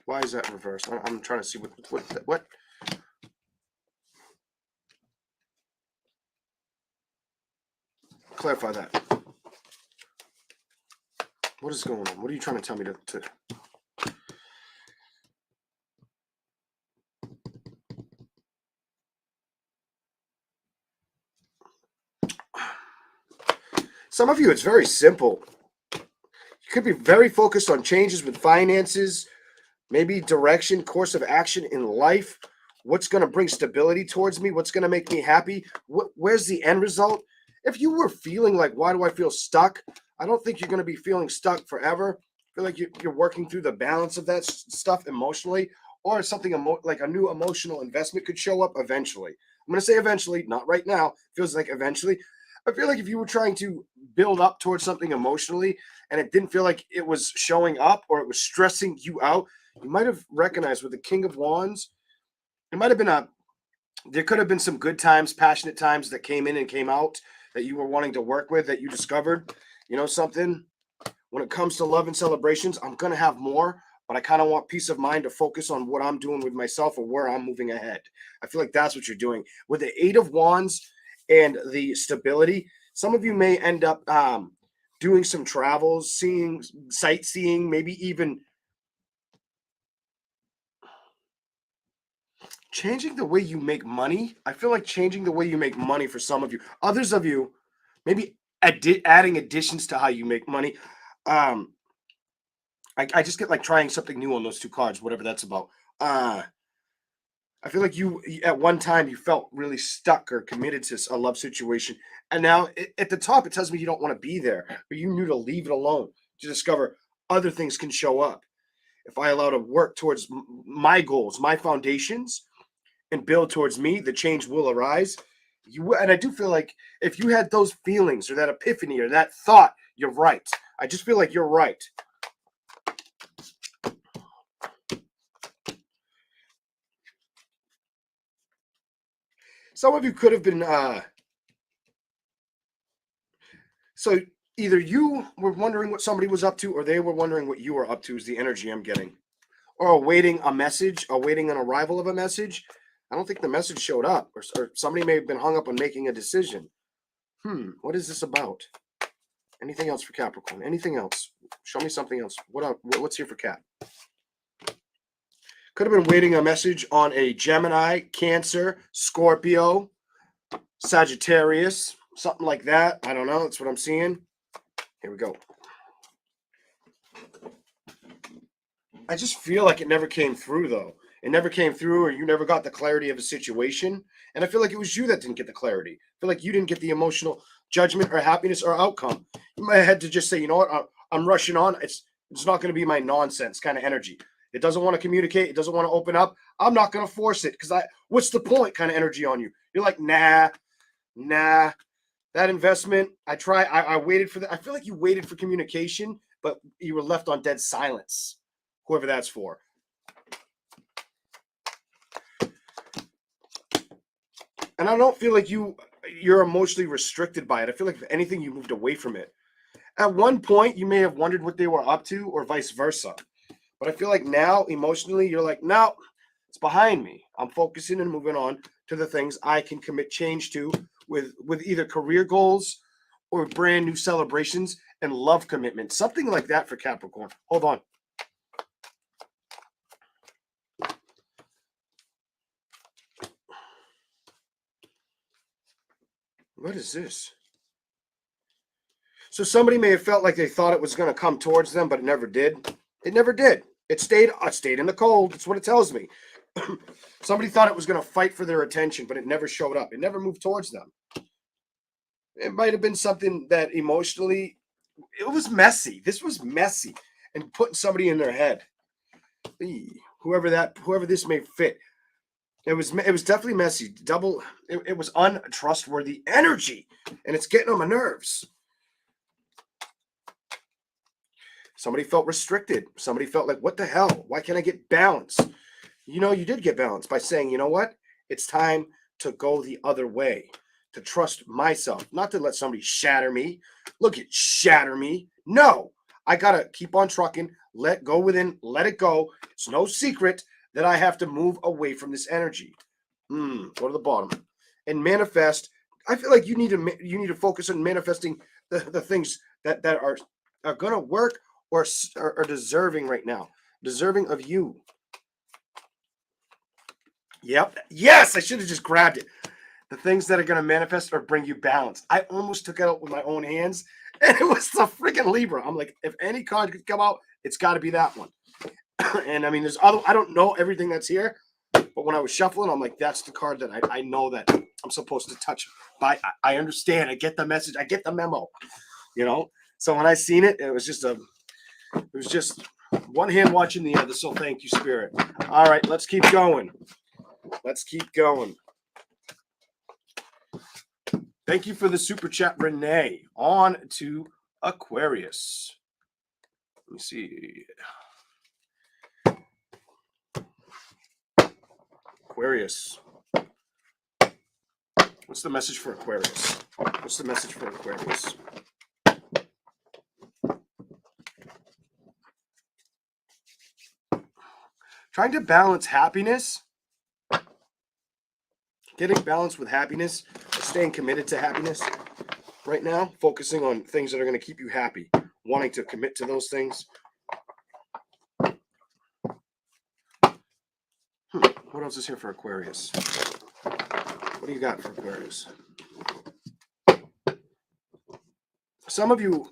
Speaker 1: Why is that reversed? I'm trying to see what. Clarify that. What is going on? What are you trying to tell me to... Some of you, it's very simple. You could be very focused on changes with finances, maybe direction, course of action in life. What's going to bring stability towards me? What's going to make me happy? Where's the end result? If you were feeling like, why do I feel stuck? I don't think you're going to be feeling stuck forever. I feel like you're working through the balance of that stuff emotionally, or something like a new emotional investment could show up eventually. I'm going to say eventually, not right now. Feels like eventually. I feel like if you were trying to build up towards something emotionally and it didn't feel like it was showing up or it was stressing you out, you might have recognized with the King of Wands, it might have been there could have been some good times, passionate times that came in and came out that you were wanting to work with, that you discovered, something. When it comes to love and celebrations, I'm going to have more, but I kind of want peace of mind to focus on what I'm doing with myself or where I'm moving ahead. I feel like that's what you're doing. With the Eight of Wands and the stability, some of you may end up doing some travels, sightseeing, maybe even changing the way you make money. I feel like changing the way you make money for some of you. Others of you, maybe adding additions to how you make money. I just get like trying something new on those two cards, whatever that's about. I feel like you at one time you felt really stuck or committed to a love situation, and now at the top it tells me you don't want to be there, but you knew to leave it alone to discover other things can show up. If I allow to work towards my goals, my foundations, and build towards me, the change will arise. And I do feel like if you had those feelings or that epiphany or that thought, you're right. I just feel like you're right. Some of you could have been so either you were wondering what somebody was up to or they were wondering what you were up to, is the energy I'm getting. Or awaiting a message, awaiting an arrival of a message. I don't think the message showed up, or somebody may have been hung up on making a decision. What is this about? Anything else for Capricorn? Anything else? Show me something else. What's here for Cap? Could have been waiting a message on a Gemini, Cancer, Scorpio, Sagittarius, something like that. I don't know. That's what I'm seeing. Here we go. I just feel like it never came through, though. It never came through, or you never got the clarity of a situation. And I feel like it was you that didn't get the clarity. I feel like you didn't get the emotional judgment or happiness or outcome. You might have had to just say, you know what, I'm rushing on. It's not going to be my nonsense kind of energy. It doesn't want to communicate. It doesn't want to open up. I'm not going to force it because what's the point kind of energy on you? You're like, nah. That investment, I waited for that. I feel like you waited for communication, but you were left on dead silence. Whoever that's for. And I don't feel like you're emotionally restricted by it. I feel like if anything, you moved away from it. At one point, you may have wondered what they were up to, or vice versa. But I feel like now, emotionally, you're like, no, it's behind me. I'm focusing and moving on to the things I can commit change to with either career goals or brand new celebrations and love commitment. Something like that for Capricorn. Hold on. What is this? So somebody may have felt like they thought it was going to come towards them, but it never did. It never did. It stayed in the cold. That's what it tells me. Somebody thought it was going to fight for their attention, but it never showed up. It never moved towards them. It might have been something that emotionally, it was messy. This was messy and putting somebody in their head. Whoever this may fit. It was definitely messy. It was untrustworthy energy, and it's getting on my nerves. Somebody felt restricted. Somebody felt like, what the hell? Why can't I get balance? You know, you did get balance by saying, you know what? It's time to go the other way, to trust myself, not to let somebody shatter me. Look at shatter me. No, I got to keep on trucking, let it go. It's no secret that I have to move away from this energy. Go to the bottom and manifest. I feel like you need to focus on manifesting the things that are going to work or are deserving right now, deserving of you. Yep. Yes, I should have just grabbed it. The things that are going to manifest or bring you balance. I almost took it out with my own hands, and it was the freaking Libra. I'm like, if any card could come out, it's got to be that one. And I mean, there's other. I don't know everything that's here, but when I was shuffling, I'm like, that's the card that I know that I'm supposed to touch. But I understand. I get the message. I get the memo. You know. So when I seen it, it was just one hand watching the other. So thank you, Spirit. All right, let's keep going. Thank you for the super chat, Renee. On to Aquarius. Let me see. Aquarius. What's the message for Aquarius? Trying to balance happiness. Getting balance with happiness. Staying committed to happiness right now. Focusing on things that are going to keep you happy. Wanting to commit to those things. What else is here for Aquarius? What do you got for Aquarius? Some of you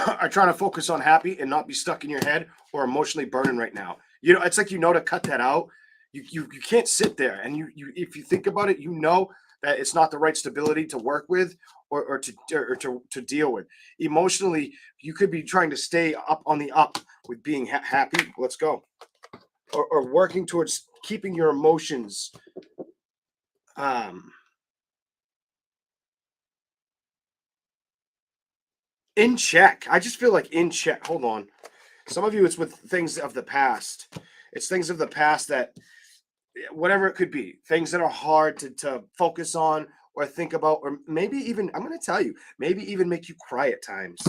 Speaker 1: are trying to focus on happy and not be stuck in your head or emotionally burning right now. You know, it's like to cut that out. You can't sit there, and you if you think about it, you know that it's not the right stability to work with or to deal with. Emotionally, you could be trying to stay up on the up with being happy. Let's go. Or working towards keeping your emotions in check. I just feel like in check. Hold on. Some of you, it's with things of the past. It's things of the past that, whatever it could be, things that are hard to focus on or think about, or maybe even, I'm going to tell you, maybe even make you cry at times.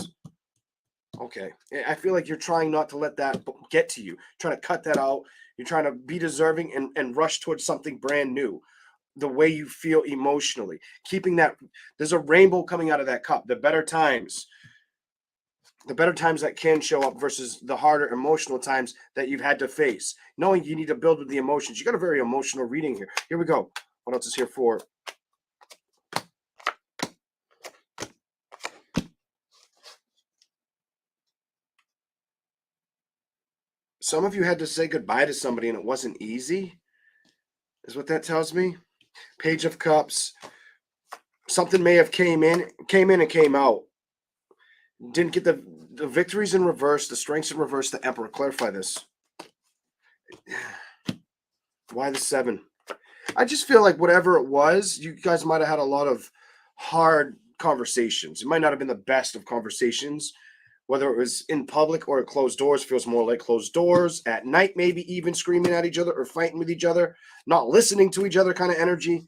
Speaker 1: Okay. I feel like you're trying not to let that get to you, trying to cut that out. You're trying to be deserving and rush towards something brand new. The way you feel emotionally, keeping that, there's a rainbow coming out of that cup, the better times. the better times that can show up versus the harder emotional times that you've had to face. Knowing you need to build with the emotions. You got a very emotional reading here. Here we go. What else is here for? Some of you had to say goodbye to somebody and it wasn't easy, is what that tells me. Page of Cups. Something may have came in and came out. Didn't get the victories in reverse, the strengths in reverse, the Emperor. Clarify this. Why the 7? I just feel like whatever it was, you guys might have had a lot of hard conversations. It might not have been the best of conversations, whether it was in public or at closed doors. Feels more like closed doors at night, maybe even screaming at each other or fighting with each other, not listening to each other kind of energy.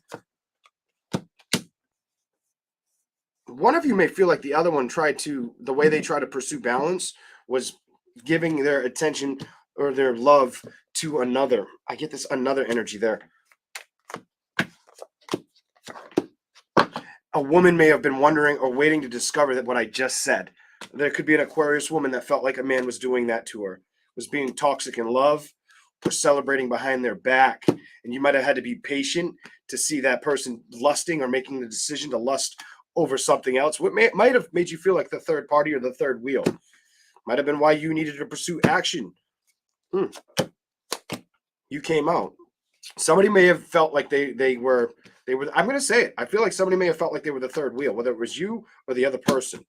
Speaker 1: One of you may feel like the other one the way they try to pursue balance was giving their attention or their love to another. I get this another energy there. A woman may have been wondering or waiting to discover that what I just said. There could be an Aquarius woman that felt like a man was doing that to her, was being toxic in love, was celebrating behind their back. And you might have had to be patient to see that person lusting or making the decision to lust over something else. What might have made you feel like the third party or the third wheel. Might have been why you needed to pursue action. You came out. Somebody may have felt like they were, I'm going to say it. I feel like somebody may have felt like they were the third wheel, whether it was you or the other person.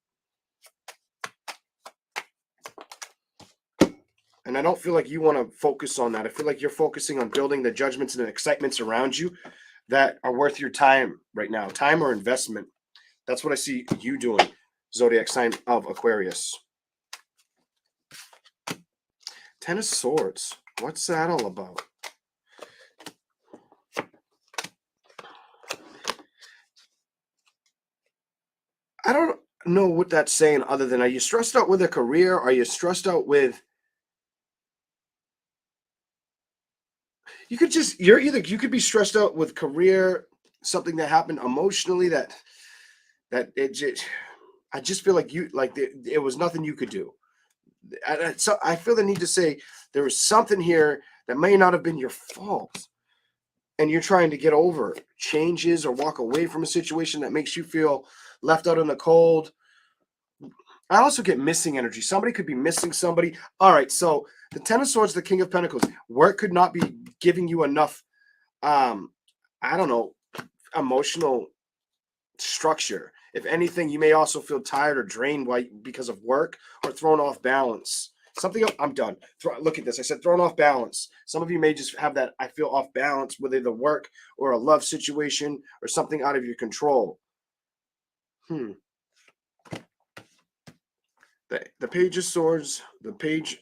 Speaker 1: And I don't feel like you want to focus on that. I feel like you're focusing on building the judgments and the excitements around you that are worth your time right now. Time or investment. That's what I see you doing, zodiac sign of Aquarius. 10 of Swords. What's that all about? I don't know what that's saying other than, are you stressed out with a career? Are you stressed out with... You could be stressed out with career, something that happened emotionally that it just... I just feel like it was nothing you could do. So I feel the need to say there was something here that may not have been your fault, and you're trying to get over changes or walk away from a situation that makes you feel left out in the cold. I also get missing energy. Somebody could be missing somebody. All right, so the 10 of Swords, the King of Pentacles, work could not be giving you enough, I don't know, emotional structure. If anything, you may also feel tired or drained because of work or thrown off balance. Something else, I'm done. Look at this. I said thrown off balance. Some of you may just have that, I feel off balance with either work or a love situation or something out of your control. The Page of Swords, the Page.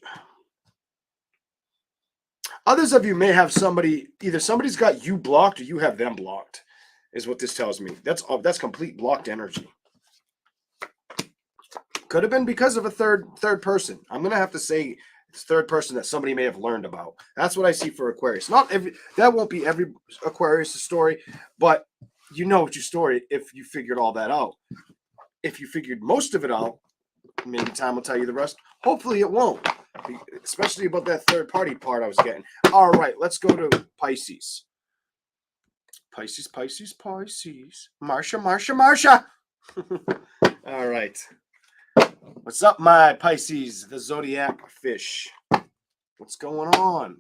Speaker 1: Others of you may have somebody, either somebody's got you blocked or you have them blocked, is what this tells me. That's complete blocked energy. Could have been because of a third person. I'm gonna have to say it's third person that somebody may have learned about. That's what I see for Aquarius. That won't be every Aquarius story, but you know what your story if you figured all that out. If you figured most of it out, maybe time will tell you the rest. Hopefully it won't, especially about that third party part I was getting. All right, let's go to Pisces. Pisces. Marsha. All right. What's up, my Pisces, the zodiac fish? What's going on?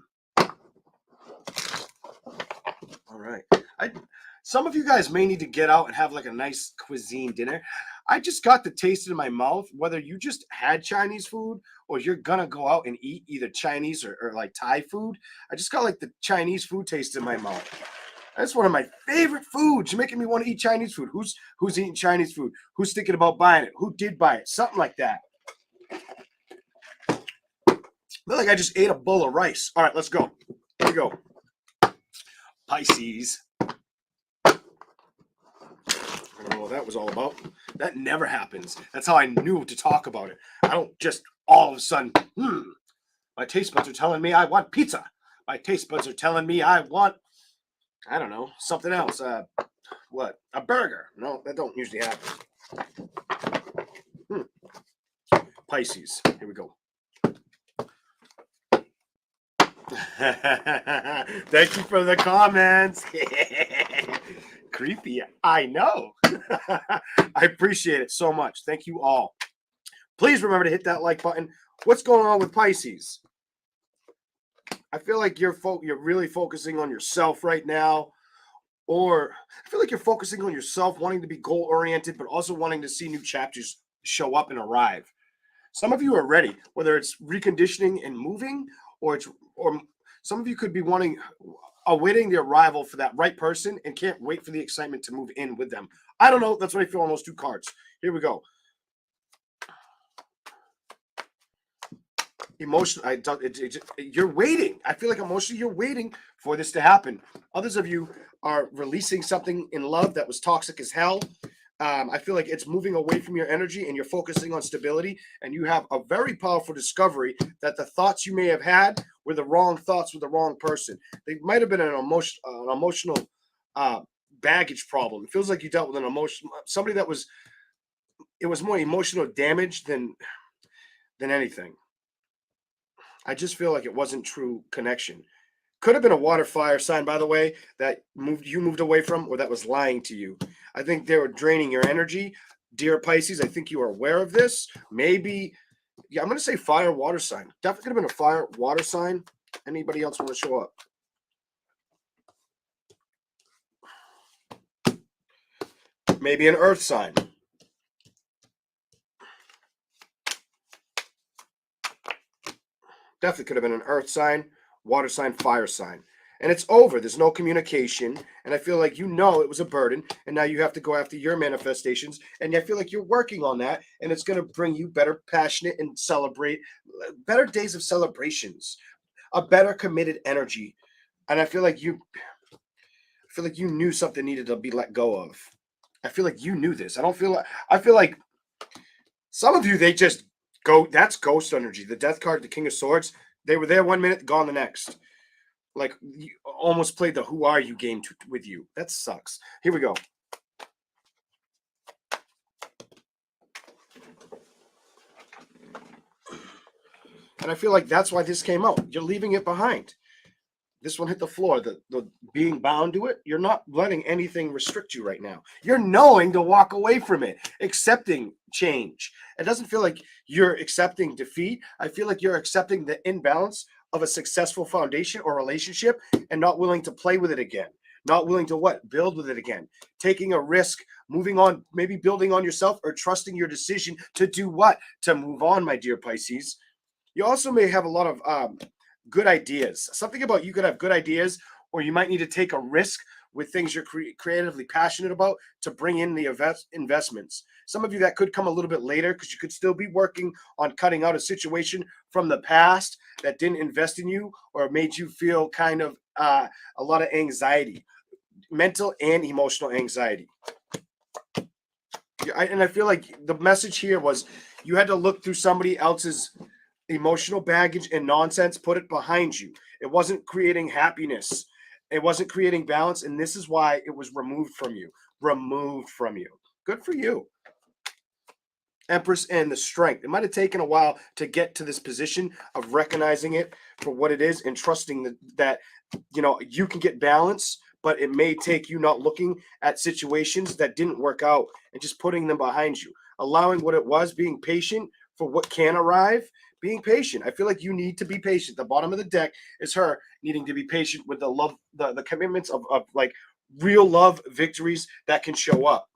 Speaker 1: All right. Some of you guys may need to get out and have like a nice cuisine dinner. I just got the taste in my mouth, whether you just had Chinese food or you're gonna go out and eat either Chinese or like Thai food. I just got like the Chinese food taste in my mouth. That's one of my favorite foods. You're making me want to eat Chinese food. Who's eating Chinese food? Who's thinking about buying it? Who did buy it? Something like that. I feel like I just ate a bowl of rice. All right, let's go. Here we go. Pisces. I don't know what that was all about. That never happens. That's how I knew to talk about it. I don't just all of a sudden, my taste buds are telling me I want pizza. My taste buds are telling me I want, I don't know, something else. What? A burger. No, that don't usually happen. Pisces. Here we go. Thank you for the comments. Creepy. I know. I appreciate it so much. Thank you all. Please remember to hit that like button. What's going on with Pisces? I feel like you're really focusing on yourself right now. Or I feel like you're focusing on yourself, wanting to be goal-oriented, but also wanting to see new chapters show up and arrive. Some of you are ready, whether it's reconditioning and moving, or some of you could be awaiting the arrival for that right person and can't wait for the excitement to move in with them. I don't know. That's what I feel on those two cards. Here we go. Emotion. You're waiting. I feel like emotionally you're waiting for this to happen. Others of you are releasing something in love that was toxic as hell. I feel like it's moving away from your energy and you're focusing on stability, and you have a very powerful discovery that the thoughts you may have had were the wrong thoughts with the wrong person. They might have been an emotional baggage problem. It feels like you dealt with somebody that was more emotional damage than anything. I just feel like it wasn't true connection. Could have been a water fire sign, by the way, that you moved away from, or that was lying to you. I think they were draining your energy. Dear Pisces, I think you are aware of this. Maybe, yeah, I'm going to say fire, water sign. Definitely could have been a fire, water sign. Anybody else want to show up? Maybe an earth sign. Definitely could have been an earth sign, water sign, fire sign. And it's over. There's no communication. And I feel like it was a burden. And now you have to go after your manifestations. And I feel like you're working on that. And it's going to bring you better, passionate, and better days of celebrations, a better committed energy. And I feel like you knew something needed to be let go of. I feel like you knew this. I feel like some of you, they just go, that's ghost energy. The Death card, the King of Swords, they were there 1 minute, gone the next. Like you almost played the who are you game with you. That sucks. Here we go. And I feel like that's why this came out. You're leaving it behind. This one hit the floor. The being bound to it, you're not letting anything restrict you right now. You're knowing to walk away from it, accepting change. It doesn't feel like you're accepting defeat. I feel like you're accepting the imbalance of a successful foundation or relationship and not willing to play with it again. Not willing to build with it again. Taking a risk, moving on, maybe building on yourself, or trusting your decision to do what? To move on, my dear Pisces. You also may have a lot of good ideas. Something about you could have good ideas, or you might need to take a risk with things you're creatively passionate about to bring in the investments. Some of you, that could come a little bit later because you could still be working on cutting out a situation from the past that didn't invest in you or made you feel kind of a lot of anxiety, mental and emotional anxiety. And I feel like the message here was you had to look through somebody else's emotional baggage and nonsense, put it behind you. It wasn't creating happiness. It wasn't creating balance. And this is why it was removed from you. Good for you. Empress and the strength. It might have taken a while to get to this position of recognizing it for what it is and trusting that you can get balance, but it may take you not looking at situations that didn't work out and just putting them behind you, allowing what it was, being patient for what can arrive. Being patient. I feel like you need to be patient. The bottom of the deck is her needing to be patient with the love, the commitments of like real love victories that can show up.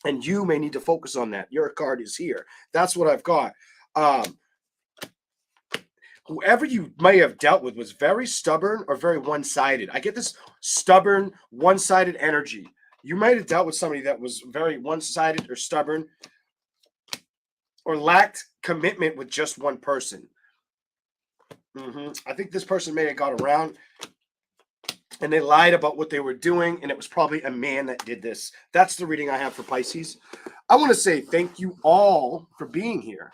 Speaker 1: And you may need to focus on that. Your card is here. That's what I've got. Whoever you may have dealt with was very stubborn or very one-sided. I get this stubborn, one-sided energy. You might have dealt with somebody that was very one-sided or stubborn, or lacked commitment with just one person. I think this person may have got around and they lied about what they were doing, and it was probably a man that did this. That's the reading I have for Pisces. I want to say thank you all for being here.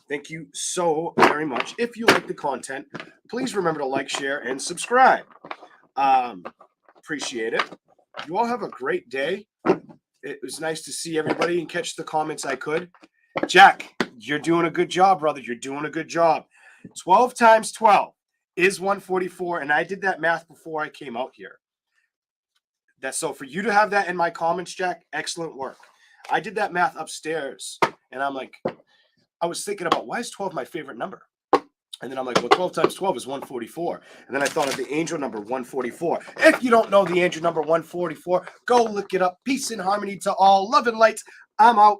Speaker 1: Thank you so very much. If you like the content, please remember to like, share, and subscribe. Appreciate it. You all have a great day. It was nice to see everybody and catch the comments I could. Jack, You're doing a good job, brother. You're doing a good job. 12 times 12 is 144. And I did that math before I came out here. That's so for you to have that in my comments, Jack, excellent work. I did that math upstairs and I'm like, I was thinking about why is 12 my favorite number? And then I'm like, well, 12 times 12 is 144. And then I thought of the angel number 144. If you don't know the angel number 144, go look it up. Peace and harmony to all. Love and light. I'm out.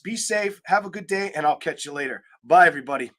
Speaker 1: Be safe. Have a good day. And I'll catch you later. Bye, everybody.